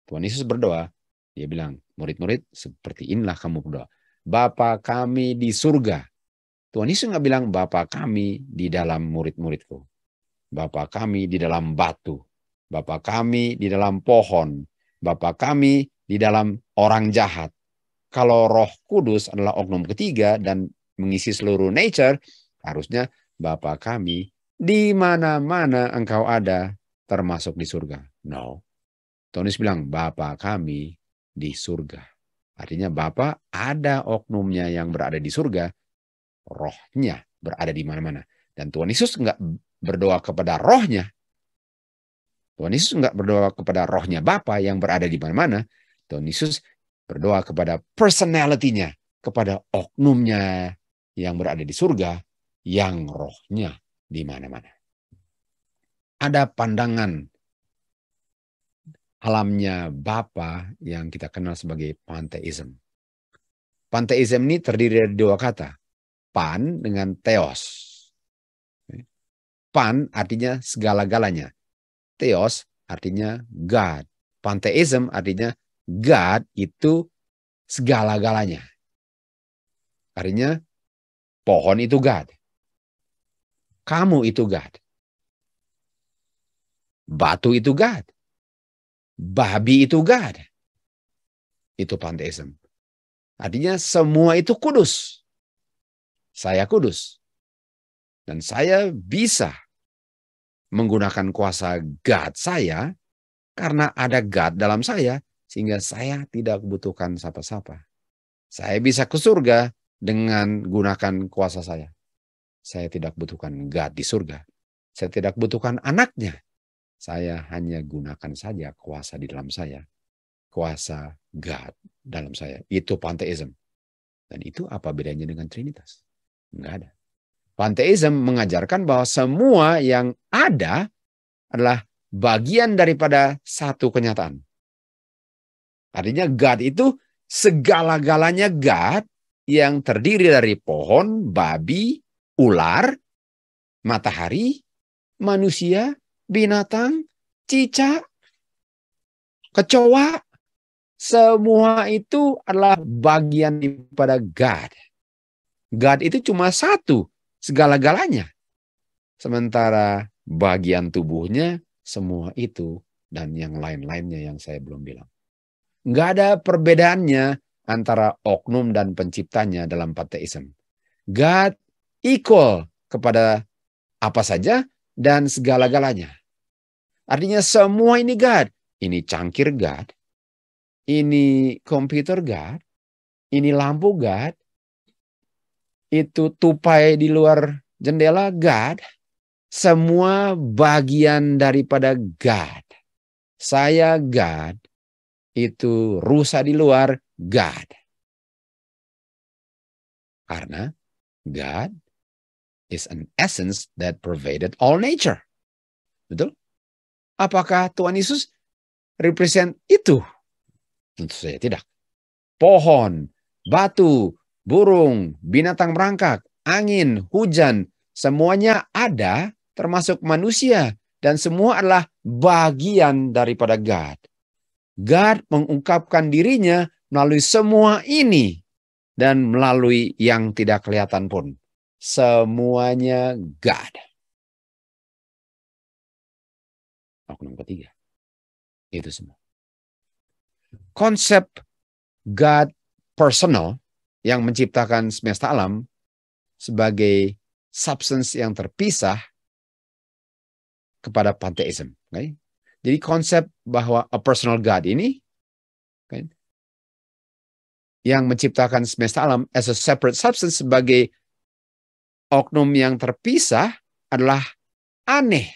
[SPEAKER 2] Tuhan Yesus berdoa, dia bilang, murid-murid seperti inilah kamu berdoa. Bapa kami di surga. Tuhan Yesus nggak bilang Bapa kami di dalam murid-muridku. Bapa kami di dalam batu. Bapa kami di dalam pohon. Bapa kami di dalam orang jahat. Kalau Roh Kudus adalah oknum ketiga dan mengisi seluruh nature, harusnya Bapa kami di mana-mana engkau ada, termasuk di surga. No. Tuhan Yesus bilang, Bapa kami di surga. Artinya Bapa ada oknumnya yang berada di surga, rohnya berada di mana-mana. Dan Tuhan Yesus nggak berdoa kepada rohnya. Tuhan Yesus nggak berdoa kepada rohnya Bapa yang berada di mana-mana. Tuhan Yesus berdoa kepada personality-nya, kepada oknumnya yang berada di surga, yang rohnya di mana-mana. Ada pandangan alamnya Bapa yang kita kenal sebagai panteism. Panteism ini terdiri dari dua kata, pan dengan theos. Pan artinya segala-galanya. Theos artinya God. Pantheism artinya God itu segala-galanya. Artinya pohon itu God. Kamu itu God. Batu itu God. Babi itu God. Itu pantheism. Artinya semua itu kudus. Saya kudus. Dan saya bisa menggunakan kuasa God saya karena ada God dalam saya, sehingga saya tidak butuhkan siapa-siapa. Saya bisa ke surga dengan gunakan kuasa saya. Saya tidak butuhkan God di surga. Saya tidak butuhkan anaknya. Saya hanya gunakan saja kuasa di dalam saya. Kuasa God dalam saya. Itu pantheism. Dan itu apa bedanya dengan Trinitas? Enggak ada. Pantheism mengajarkan bahwa semua yang ada adalah bagian daripada satu kenyataan. Artinya God itu segala-galanya God yang terdiri dari pohon, babi, ular, matahari, manusia, binatang, cicak, kecoa. Semua itu adalah bagian daripada God. God itu cuma satu, segala-galanya. Sementara bagian tubuhnya semua itu dan yang lain-lainnya yang saya belum bilang. Nggak ada perbedaannya antara oknum dan penciptanya dalam pantheism. God equal kepada apa saja dan segala-galanya. Artinya semua ini God. Ini cangkir God. Ini komputer God. Ini lampu God. Itu tupai di luar jendela God. Semua bagian daripada God. Saya God. Itu rusa di luar God. Karena God is an essence that pervaded all nature. Betul? Apakah Tuhan Yesus represent itu? Tentu saja tidak. Pohon, batu, burung, binatang merangkak, angin, hujan, semuanya ada termasuk manusia. Dan semua adalah bagian daripada God. God mengungkapkan dirinya melalui semua ini. Dan melalui yang tidak kelihatan pun. Semuanya God. Oknum ketiga. Itu semua. Konsep God personal yang menciptakan semesta alam sebagai substance yang terpisah kepada pantheism. Okay? Jadi konsep bahwa a personal God ini okay, yang menciptakan semesta alam as a separate substance sebagai oknum yang terpisah adalah aneh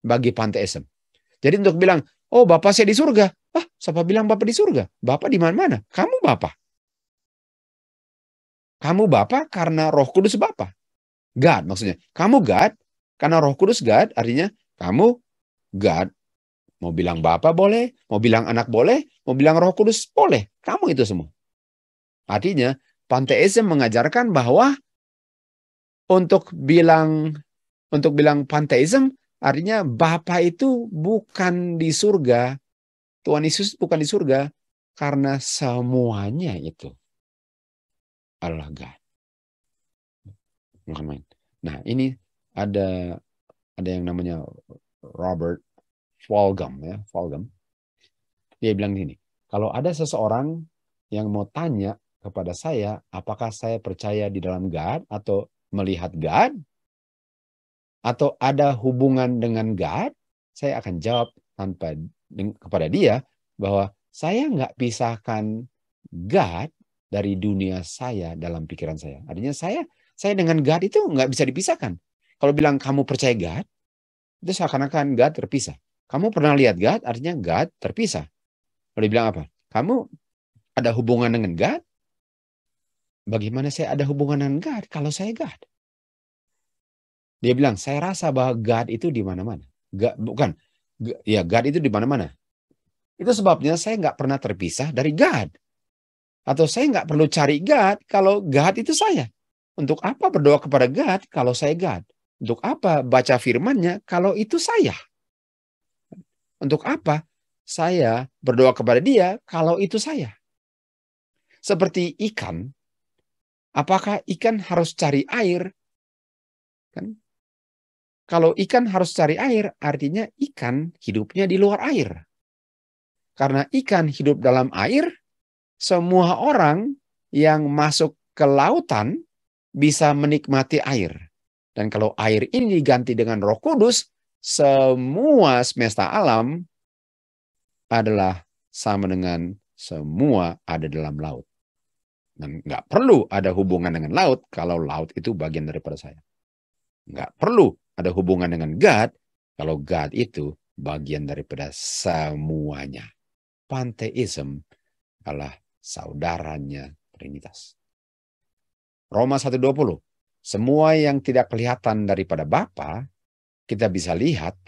[SPEAKER 2] bagi pantheism. Jadi untuk bilang, oh Bapak saya di surga. Ah, siapa bilang Bapak di surga? Bapak di mana-mana. Kamu Bapak. Kamu Bapak karena Roh Kudus Bapak. God maksudnya. Kamu God karena Roh Kudus God. Artinya kamu God. Mau bilang Bapak boleh. Mau bilang anak boleh. Mau bilang Roh Kudus boleh. Kamu itu semua. Artinya pantheism mengajarkan bahwa untuk bilang pantheism artinya Bapa itu bukan di surga. Tuhan Yesus bukan di surga karena semuanya itu adalah God. Nah, ini ada yang namanya Robert Fulghum ya, Fulghum. Dia bilang gini, kalau ada seseorang yang mau tanya kepada saya, apakah saya percaya di dalam God atau melihat God atau ada hubungan dengan God, saya akan jawab kepada dia bahwa saya nggak pisahkan God dari dunia saya dalam pikiran saya. Artinya saya dengan God itu nggak bisa dipisahkan. Kalau bilang kamu percaya God, itu seakan-akan God terpisah. Kamu pernah lihat God, artinya God terpisah. Kalau dibilang apa? Kamu ada hubungan dengan God? Bagaimana saya ada hubungan dengan God kalau saya God? Dia bilang, saya rasa bahwa God itu di mana-mana. Bukan, ya God itu di mana-mana. Itu sebabnya saya nggak pernah terpisah dari God. Atau saya nggak perlu cari God kalau God itu saya. Untuk apa berdoa kepada God kalau saya God? Untuk apa baca firman-Nya kalau itu saya? Untuk apa saya berdoa kepada Dia kalau itu saya? Seperti ikan, apakah ikan harus cari air? Kan? Kalau ikan harus cari air, artinya ikan hidupnya di luar air. Karena ikan hidup dalam air, semua orang yang masuk ke lautan bisa menikmati air. Dan kalau air ini diganti dengan Roh Kudus, semua semesta alam adalah sama dengan semua ada dalam laut. Dan nggak perlu ada hubungan dengan laut kalau laut itu bagian daripada saya. Nggak perlu ada hubungan dengan God kalau God itu bagian daripada semuanya. Panteism adalah saudaranya Trinitas. Roma 1:20. Semua yang tidak kelihatan daripada Bapa, kita bisa lihat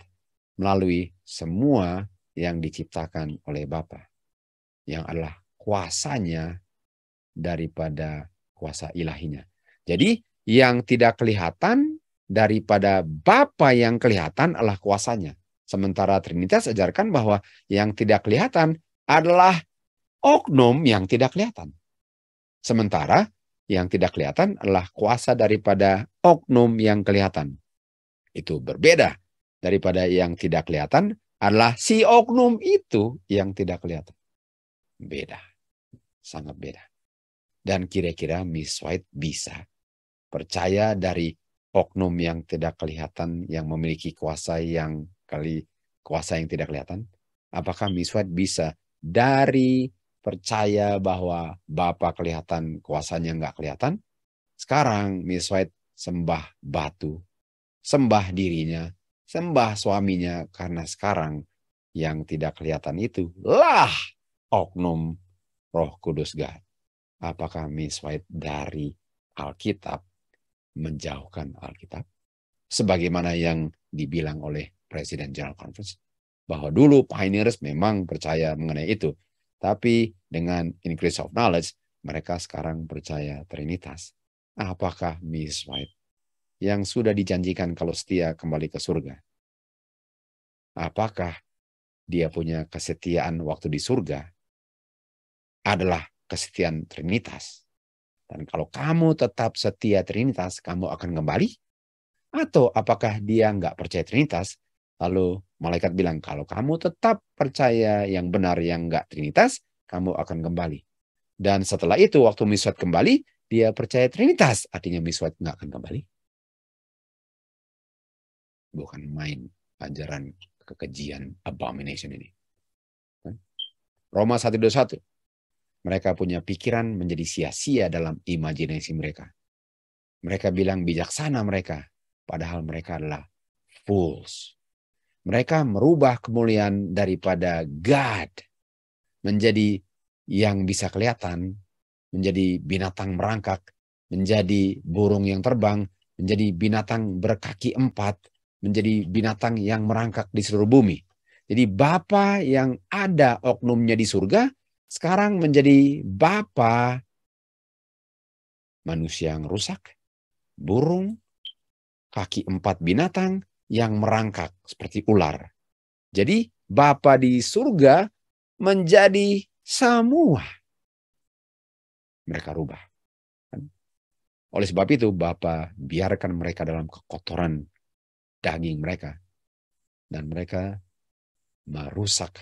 [SPEAKER 2] melalui semua yang diciptakan oleh Bapa. Yang adalah kuasanya daripada kuasa ilahinya. Jadi yang tidak kelihatan daripada Bapa yang kelihatan adalah kuasanya. Sementara Trinitas ajarkan bahwa yang tidak kelihatan adalah oknum yang tidak kelihatan. Sementara yang tidak kelihatan adalah kuasa daripada oknum yang kelihatan. Itu berbeda daripada yang tidak kelihatan adalah si oknum itu yang tidak kelihatan. Beda. Sangat beda. Dan kira-kira Miss White bisa percaya dari oknum yang tidak kelihatan yang memiliki kuasa yang tidak kelihatan? Apakah Miss White bisa dari percaya bahwa Bapa kelihatan, kuasanya nggak kelihatan? Sekarang Miss White sembah batu, sembah dirinya, sembah suaminya, karena sekarang yang tidak kelihatan itu lah oknum Roh Kudus God. Apakah Miss White dari Alkitab menjauhkan Alkitab? Sebagaimana yang dibilang oleh Presiden General Conference, bahwa dulu pioneers memang percaya mengenai itu. Tapi dengan increase of knowledge, mereka sekarang percaya Trinitas. Apakah Miss White yang sudah dijanjikan kalau setia kembali ke surga? Apakah dia punya kesetiaan waktu di surga adalah kesetiaan Trinitas? Dan kalau kamu tetap setia Trinitas, kamu akan kembali? Atau apakah dia nggak percaya Trinitas? Lalu malaikat bilang, kalau kamu tetap percaya yang benar yang nggak Trinitas, kamu akan kembali. Dan setelah itu, waktu Miss White kembali, dia percaya Trinitas. Artinya Miss White nggak akan kembali. Bukan main ajaran kekejian abomination ini. Roma 1:21. Mereka punya pikiran menjadi sia-sia dalam imajinasi mereka. Mereka bilang bijaksana mereka, padahal mereka adalah fools. Mereka merubah kemuliaan daripada God menjadi yang bisa kelihatan, menjadi binatang merangkak, menjadi burung yang terbang, menjadi binatang berkaki 4, menjadi binatang yang merangkak di seluruh bumi. Jadi Bapa yang ada oknumnya di surga, sekarang menjadi Bapa manusia yang rusak, burung, kaki 4 binatang yang merangkak seperti ular. Jadi Bapa di surga menjadi semua. Mereka rubah. Oleh sebab itu Bapa biarkan mereka dalam kekotoran daging mereka. Dan mereka merusak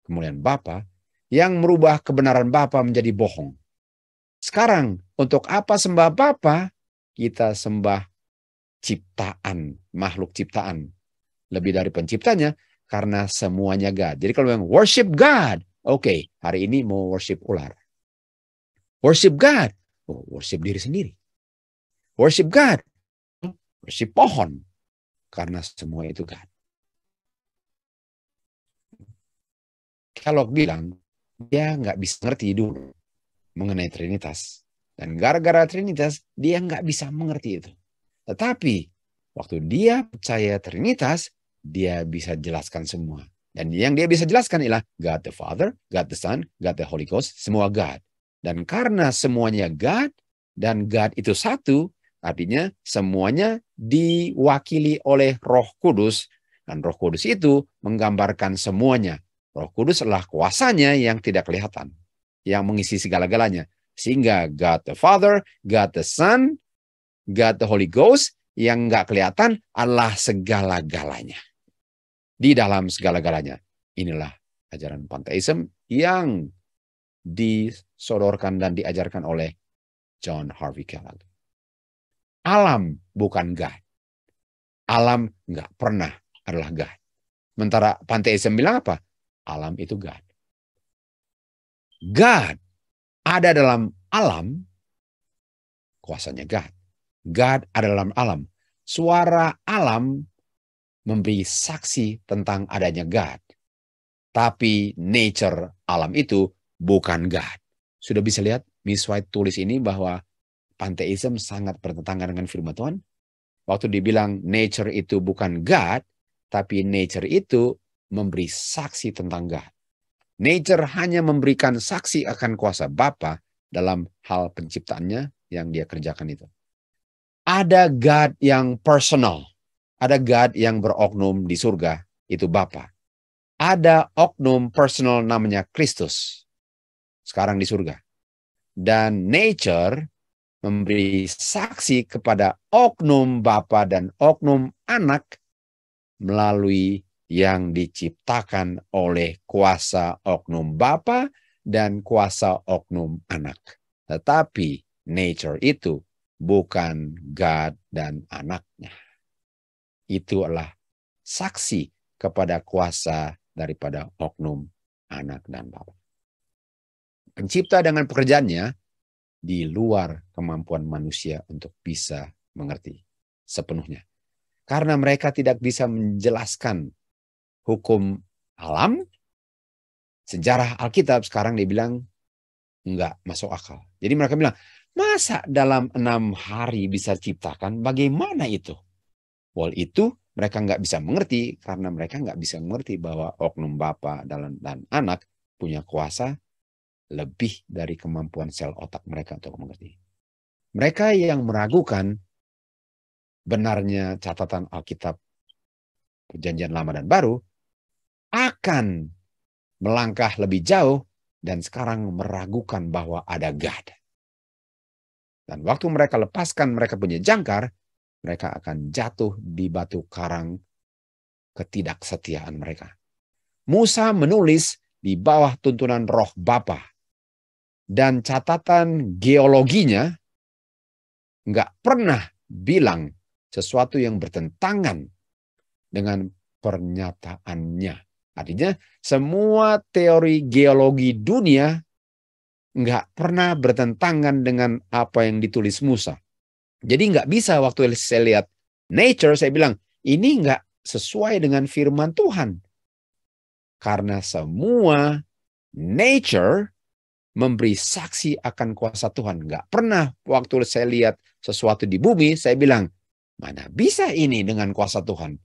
[SPEAKER 2] kemuliaan Bapa yang merubah kebenaran Bapa menjadi bohong. Sekarang untuk apa sembah Bapa? Kita sembah ciptaan, makhluk ciptaan. Lebih dari penciptanya, karena semuanya God. Jadi kalau yang worship God, oke, hari ini mau worship ular. Worship God. Oh, worship diri sendiri. Worship God. Worship pohon. Karena semua itu God. Kalau bilang, dia nggak bisa ngerti dulu mengenai Trinitas. Dan gara-gara Trinitas, dia nggak bisa mengerti itu. Tetapi, waktu dia percaya Trinitas, dia bisa jelaskan semua. Dan yang dia bisa jelaskan ialah God the Father, God the Son, God the Holy Ghost, semua God. Dan karena semuanya God, dan God itu satu, artinya semuanya diwakili oleh Roh Kudus. Dan Roh Kudus itu menggambarkan semuanya. Roh Kudus adalah kuasanya yang tidak kelihatan, yang mengisi segala-galanya. Sehingga God the Father, God the Son, God the Holy Ghost, yang nggak kelihatan adalah segala-galanya. Di dalam segala-galanya. Inilah ajaran panteisme yang disodorkan dan diajarkan oleh John Harvey Kellogg. Alam bukan God. Alam nggak pernah adalah God. Sementara panteisme bilang apa? Alam itu God. God ada dalam alam, kuasanya God. God ada dalam alam. Suara alam memberi saksi tentang adanya God. Tapi nature alam itu bukan God. Sudah bisa lihat Miss White tulis ini bahwa panteisme sangat bertentangan dengan firman Tuhan. Waktu dibilang nature itu bukan God, tapi nature itu memberi saksi tentang God. Nature hanya memberikan saksi akan kuasa Bapa dalam hal penciptaannya yang dia kerjakan itu. Ada God yang personal. Ada God yang beroknum di surga, itu Bapa. Ada oknum personal namanya Kristus. Sekarang di surga. Dan nature memberi saksi kepada oknum Bapa dan oknum anak melalui yang diciptakan oleh kuasa oknum Bapa dan kuasa oknum anak. Tetapi nature itu bukan God dan anaknya. Itu adalah saksi kepada kuasa daripada oknum anak dan Bapa. Pencipta dengan pekerjaannya di luar kemampuan manusia untuk bisa mengerti sepenuhnya. Karena mereka tidak bisa menjelaskan hukum alam, sejarah Alkitab sekarang dibilang enggak masuk akal. Jadi mereka bilang, masa dalam 6 hari bisa ciptakan? Bagaimana itu? Wal itu mereka nggak bisa mengerti karena mereka nggak bisa mengerti bahwa oknum Bapa dan anak punya kuasa lebih dari kemampuan sel otak mereka untuk mengerti. Mereka yang meragukan benarnya catatan Alkitab Perjanjian Lama dan Baru akan melangkah lebih jauh dan sekarang meragukan bahwa ada God. Dan waktu mereka lepaskan mereka punya jangkar, mereka akan jatuh di batu karang ketidaksetiaan mereka. Musa menulis di bawah tuntunan Roh Bapa. Dan catatan geologinya nggak pernah bilang sesuatu yang bertentangan dengan pernyataannya. Artinya semua teori geologi dunia nggak pernah bertentangan dengan apa yang ditulis Musa. Jadi nggak bisa waktu saya lihat nature, saya bilang ini nggak sesuai dengan firman Tuhan. Karena semua nature memberi saksi akan kuasa Tuhan. Nggak pernah waktu saya lihat sesuatu di bumi, saya bilang, mana bisa ini dengan kuasa Tuhan?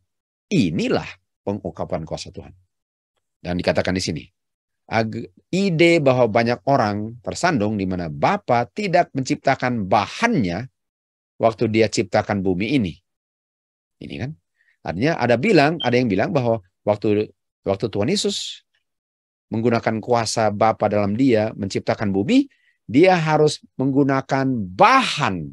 [SPEAKER 2] Inilah pengungkapan kuasa Tuhan. Dan dikatakan di sini, ide bahwa banyak orang tersandung di mana Bapa tidak menciptakan bahannya waktu dia ciptakan bumi ini. Ini kan? Artinya ada yang bilang bahwa waktu Tuhan Yesus menggunakan kuasa Bapa dalam dia menciptakan bumi, dia harus menggunakan bahan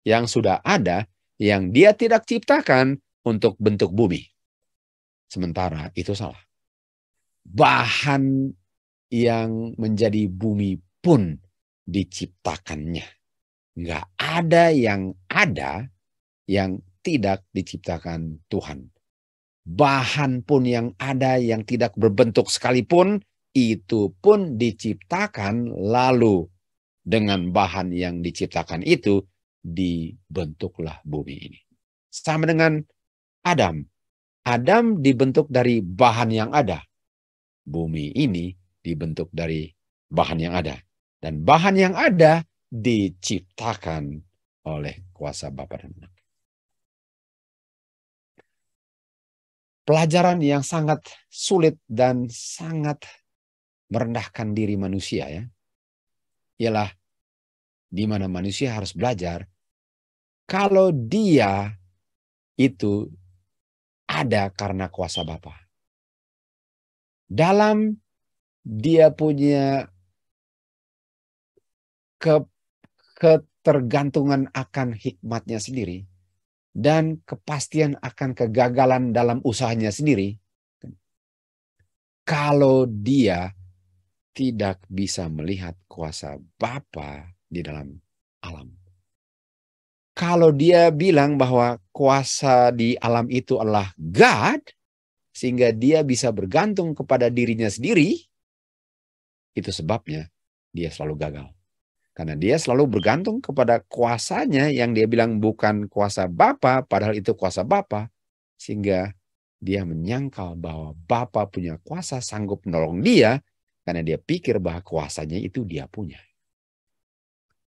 [SPEAKER 2] yang sudah ada yang dia tidak ciptakan untuk bentuk bumi. Sementara itu salah. Bahan yang menjadi bumi pun diciptakannya. Nggak ada yang tidak diciptakan Tuhan. Bahan pun yang ada yang tidak berbentuk sekalipun, itu pun diciptakan lalu dengan bahan yang diciptakan itu, dibentuklah bumi ini. Sama dengan Adam. Adam dibentuk dari bahan yang ada. Bumi ini dibentuk dari bahan yang ada. Dan bahan yang ada diciptakan oleh kuasa Bapa dan Anak. Pelajaran yang sangat sulit dan sangat merendahkan diri manusia, ya, ialah di mana manusia harus belajar kalau dia itu ada karena kuasa Bapa. Dalam dia punya ketergantungan akan hikmatnya sendiri dan kepastian akan kegagalan dalam usahanya sendiri, kalau dia tidak bisa melihat kuasa Bapa di dalam alam. Kalau dia bilang bahwa kuasa di alam itu adalah God, sehingga dia bisa bergantung kepada dirinya sendiri, itu sebabnya dia selalu gagal. Karena dia selalu bergantung kepada kuasanya yang dia bilang bukan kuasa Bapa, padahal itu kuasa Bapa, sehingga dia menyangkal bahwa Bapa punya kuasa sanggup menolong dia, karena dia pikir bahwa kuasanya itu dia punya.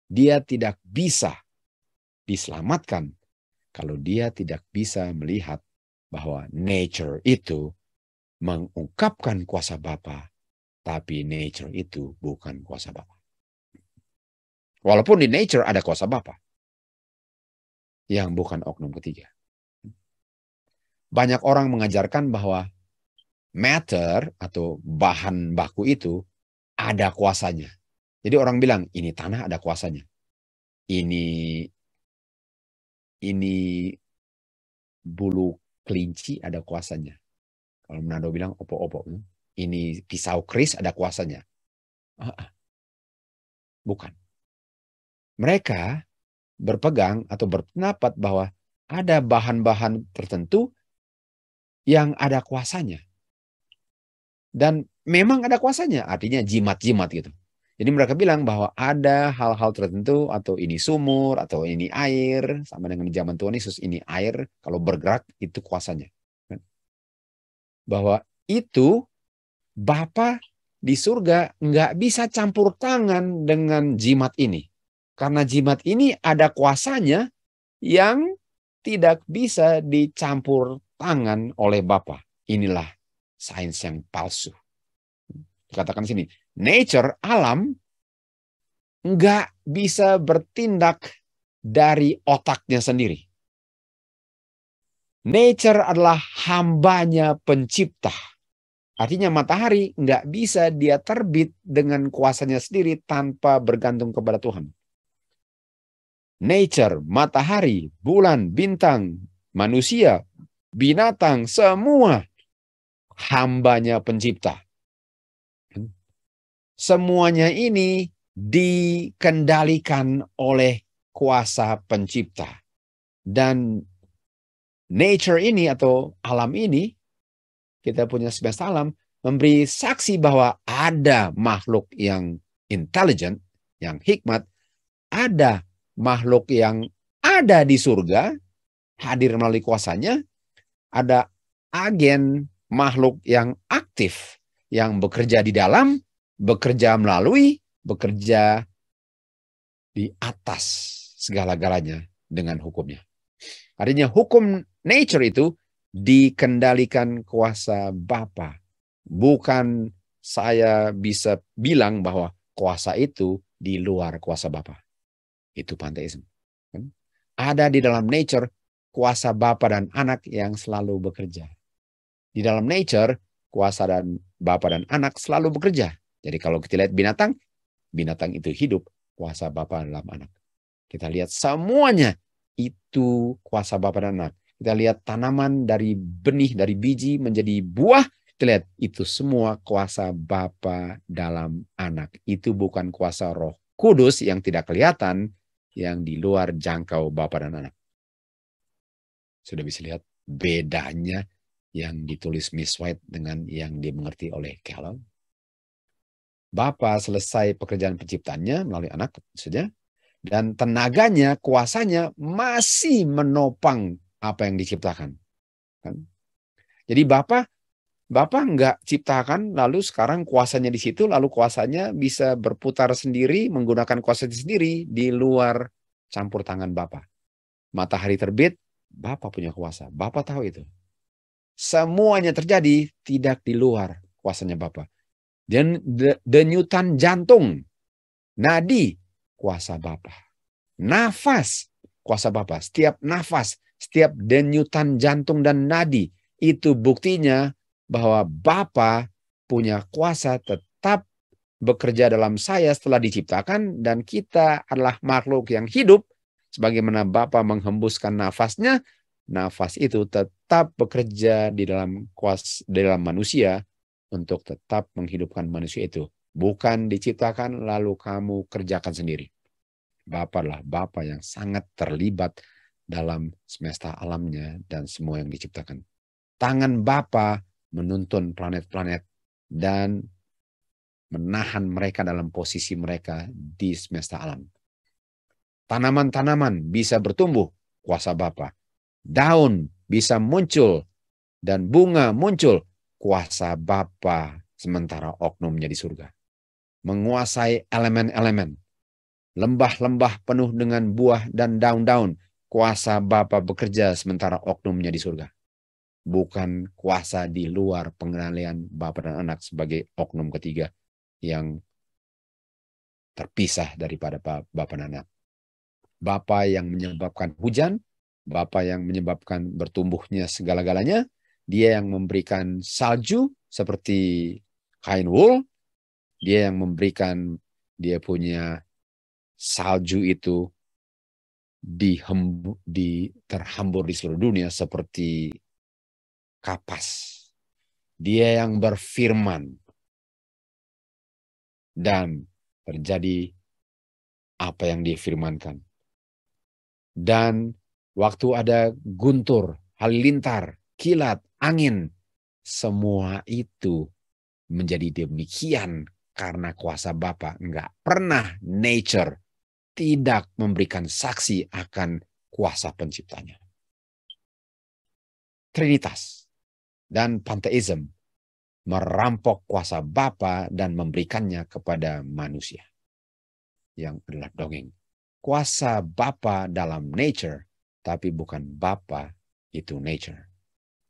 [SPEAKER 2] Dia tidak bisa diselamatkan kalau dia tidak bisa melihat bahwa nature itu mengungkapkan kuasa Bapa, tapi nature itu bukan kuasa Bapa. Walaupun di nature ada kuasa Bapa yang bukan oknum ketiga. Banyak orang mengajarkan bahwa matter atau bahan baku itu ada kuasanya. Jadi orang bilang ini tanah ada kuasanya. Ini bulu kelinci ada kuasanya. Kalau Manado bilang opo-opo. Ini pisau keris ada kuasanya. Bukan. Mereka berpegang atau berpendapat bahwa ada bahan-bahan tertentu yang ada kuasanya. Dan memang ada kuasanya, artinya jimat-jimat gitu. Jadi mereka bilang bahwa ada hal-hal tertentu, atau ini sumur, atau ini air, sama dengan zaman Tuhan Yesus, ini air, kalau bergerak itu kuasanya. Bahwa itu Bapa di surga nggak bisa campur tangan dengan jimat ini. Karena jimat ini ada kuasanya yang tidak bisa dicampur tangan oleh Bapa. Inilah sains yang palsu. Dikatakan sini, nature, alam, nggak bisa bertindak dari otaknya sendiri. Nature adalah hambanya pencipta. Artinya matahari nggak bisa dia terbit dengan kuasanya sendiri tanpa bergantung kepada Tuhan. Nature, matahari, bulan, bintang, manusia, binatang, semua hambanya pencipta. Semuanya ini dikendalikan oleh kuasa pencipta. Dan nature ini atau alam ini, kita punya semesta alam, memberi saksi bahwa ada makhluk yang intelligent, yang hikmat, ada makhluk yang ada di surga, hadir melalui kuasanya, ada agen makhluk yang aktif, yang bekerja di dalam, bekerja melalui, bekerja di atas segala-galanya dengan hukumnya. Artinya hukum nature itu dikendalikan kuasa Bapa. Bukan saya bisa bilang bahwa kuasa itu di luar kuasa Bapa. Itu panteisme. Ada di dalam nature kuasa Bapa dan Anak yang selalu bekerja. Di dalam nature kuasa dan Bapa dan Anak selalu bekerja. Jadi kalau kita lihat binatang, binatang itu hidup kuasa Bapa dalam Anak. Kita lihat semuanya itu kuasa Bapa dan Anak. Kita lihat tanaman dari benih, dari biji menjadi buah. Kita lihat itu semua kuasa Bapa dalam Anak. Itu bukan kuasa Roh Kudus yang tidak kelihatan, yang di luar jangkau Bapa dan Anak. Sudah bisa lihat bedanya yang ditulis Miss White dengan yang dimengerti oleh Keller. Bapa selesai pekerjaan penciptaannya melalui anak saja, dan tenaganya, kuasanya masih menopang apa yang diciptakan. Kan? Jadi Bapa nggak ciptakan, lalu sekarang kuasanya di situ, lalu kuasanya bisa berputar sendiri, menggunakan kuasa sendiri di luar campur tangan Bapa. Matahari terbit, Bapa punya kuasa. Bapa tahu itu. Semuanya terjadi tidak di luar kuasanya Bapa. Dan denyutan jantung, nadi, kuasa Bapa. Nafas, kuasa Bapa. Setiap nafas, setiap denyutan jantung dan nadi, itu buktinya bahwa Bapa punya kuasa tetap bekerja dalam saya setelah diciptakan, dan kita adalah makhluk yang hidup. Sebagaimana Bapa menghembuskan nafasnya, nafas itu tetap bekerja di dalam manusia untuk tetap menghidupkan manusia itu. Bukan diciptakan lalu kamu kerjakan sendiri. Bapa adalah Bapa yang sangat terlibat dalam semesta alamnya dan semua yang diciptakan. Tangan Bapa menuntun planet-planet dan menahan mereka dalam posisi mereka di semesta alam. Tanaman-tanaman bisa bertumbuh, kuasa Bapa. Daun bisa muncul dan bunga muncul, kuasa Bapa, sementara oknumnya di surga. Menguasai elemen-elemen. Lembah-lembah penuh dengan buah dan daun-daun, kuasa Bapa bekerja sementara oknumnya di surga. Bukan kuasa di luar pengendalian Bapa dan Anak sebagai oknum ketiga yang terpisah daripada Bapa dan Anak. Bapa yang menyebabkan hujan, Bapa yang menyebabkan bertumbuhnya segala-galanya, Dia yang memberikan salju seperti kain wool, Dia yang memberikan, Dia punya salju itu terhambur di seluruh dunia seperti kapas. Dia yang berfirman dan terjadi apa yang difirmankan. Dan waktu ada guntur, halilintar, kilat, angin, semua itu menjadi demikian karena kuasa Bapa. Enggak pernah nature tidak memberikan saksi akan kuasa penciptanya. Trinitas dan panteisme merampok kuasa Bapa dan memberikannya kepada manusia, yang adalah dongeng. Kuasa Bapa dalam nature, tapi bukan Bapa itu nature.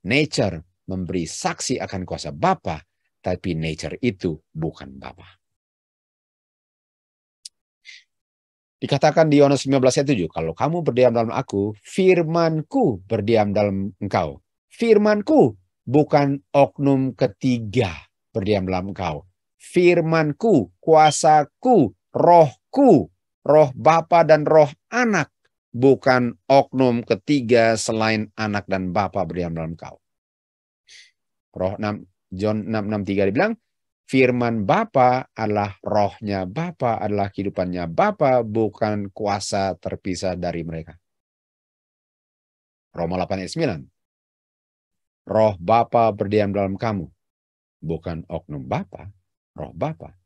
[SPEAKER 2] Nature memberi saksi akan kuasa Bapa, tapi nature itu bukan Bapa. Dikatakan di Yohanes 15 ayat 7, kalau kamu berdiam dalam aku, firmanku berdiam dalam engkau. Firmanku, bukan oknum ketiga berdiam dalam engkau. Firmanku, kuasaku, rohku, roh Bapa dan roh Anak, bukan oknum ketiga selain Anak dan Bapa berdiam dalam engkau. John 6:63 dibilang, firman Bapa adalah rohnya Bapa, adalah kehidupannya Bapa, bukan kuasa terpisah dari mereka. Roma 8 ayat 9. Roh Bapa berdiam dalam kamu. Bukan oknum Bapa, roh Bapa.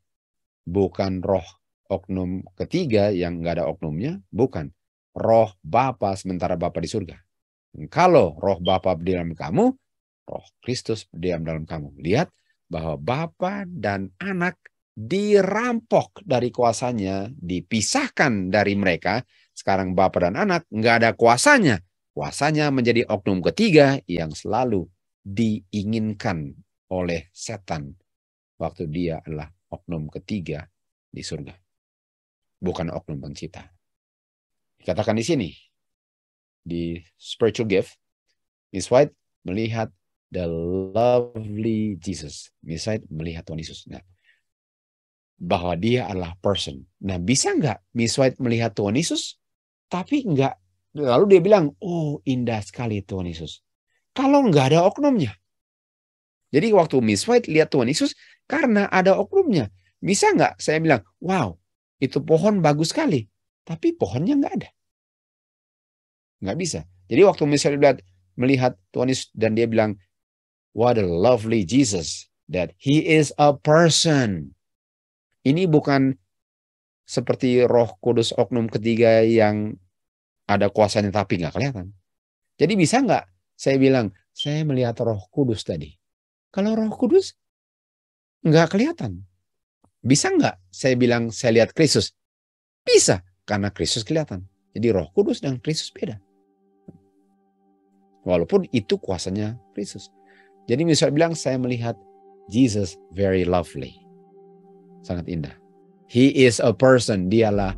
[SPEAKER 2] Bukan roh oknum ketiga yang nggak ada oknumnya, bukan. Roh Bapa sementara Bapa di surga. Kalau roh Bapa berdiam dalam kamu, roh Kristus berdiam dalam kamu. Lihat bahwa Bapa dan Anak dirampok dari kuasanya, dipisahkan dari mereka. Sekarang Bapa dan Anak nggak ada kuasanya. Kuasanya menjadi oknum ketiga yang selalu diinginkan oleh setan waktu dia adalah oknum ketiga di surga. Bukan oknum pencipta. Dikatakan di sini, di spiritual gift, Miss White melihat the lovely Jesus. Miss White melihat Tuhan Yesus. Nah, bahwa dia adalah person. Nah, bisa nggak Miss White melihat Tuhan Yesus, tapi nggak, lalu dia bilang, oh indah sekali Tuhan Yesus. Kalau nggak ada oknumnya. Jadi waktu Miss White lihat Tuhan Yesus, karena ada oknumnya. Bisa nggak saya bilang, wow, itu pohon bagus sekali. Tapi pohonnya nggak ada. Nggak bisa. Jadi waktu Miss White melihat Tuhan Yesus dan dia bilang, what a lovely Jesus, that he is a person. Ini bukan seperti Roh Kudus oknum ketiga yang ada kuasanya tapi nggak kelihatan. Jadi bisa nggak saya bilang, saya melihat Roh Kudus tadi? Kalau Roh Kudus nggak kelihatan. Bisa nggak saya bilang saya lihat Kristus? Bisa, karena Kristus kelihatan. Jadi Roh Kudus dan Kristus beda. Walaupun itu kuasanya Kristus. Jadi misalnya bilang saya melihat Jesus very lovely. Sangat indah. He is a person, dialah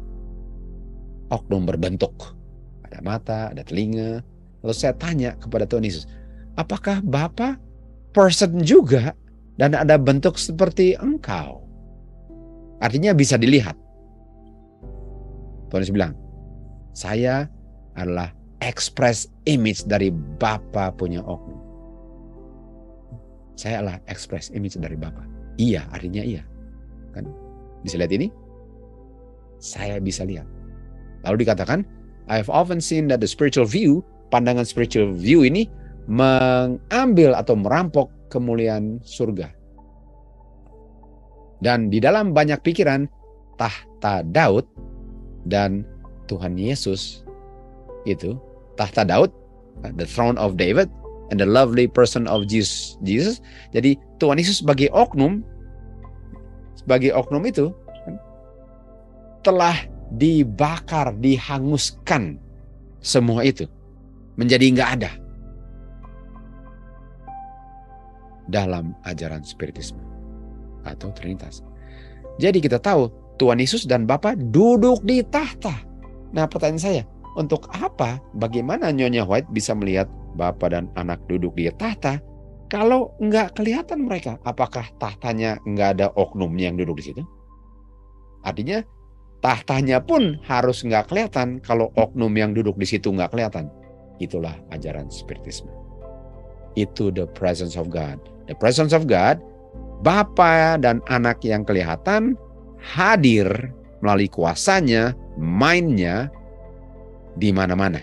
[SPEAKER 2] oknum berbentuk. Ada mata, ada telinga. Lalu saya tanya kepada Tuhan Yesus, apakah Bapa person juga dan ada bentuk seperti engkau? Artinya bisa dilihat. Tuhan Yesus bilang, saya adalah express image dari Bapa punya oknum. Saya adalah express image dari Bapa. Iya, artinya iya. Kan? Bisa lihat ini? Saya bisa lihat. Lalu dikatakan, I have often seen that the spiritual view, pandangan spiritual view ini mengambil atau merampok kemuliaan surga. Dan di dalam banyak pikiran, tahta Daud dan Tuhan Yesus itu, tahta Daud, the throne of David, and the lovely person of Jesus. Jadi Tuhan Yesus sebagai oknum itu telah dibakar, dihanguskan semua itu menjadi nggak ada dalam ajaran spiritisme atau Trinitas. Jadi kita tahu Tuhan Yesus dan Bapa duduk di tahta. Nah, pertanyaan saya, untuk apa, bagaimana Nyonya White bisa melihat Bapa dan Anak duduk di tahta kalau nggak kelihatan mereka? Apakah tahtanya nggak ada oknumnya yang duduk di situ? Artinya tahtanya pun harus nggak kelihatan kalau oknum yang duduk di situ nggak kelihatan. Itulah ajaran spiritisme. Itu the presence of God. The presence of God, Bapa dan Anak yang kelihatan hadir melalui kuasanya, mainnya di mana-mana.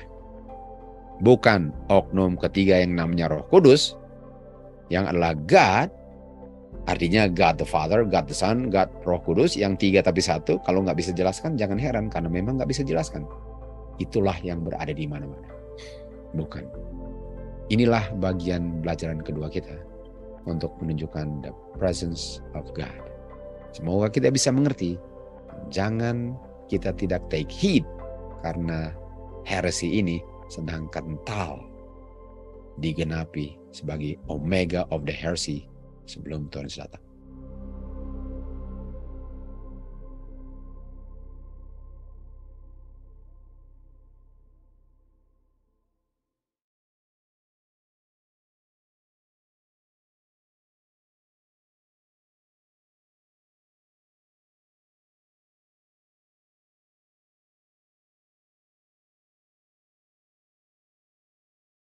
[SPEAKER 2] Bukan oknum ketiga yang namanya Roh Kudus, yang adalah God, artinya God the Father, God the Son, God Roh Kudus, yang tiga tapi satu. Kalau nggak bisa jelaskan, jangan heran, karena memang nggak bisa jelaskan. Itulah yang berada di mana-mana. Bukan. Inilah bagian pelajaran kedua kita untuk menunjukkan the presence of God. Semoga kita bisa mengerti. Jangan kita tidak take heed, karena heresi ini sedang kental digenapi sebagai omega of the heresy sebelum Tuhan Yesus datang.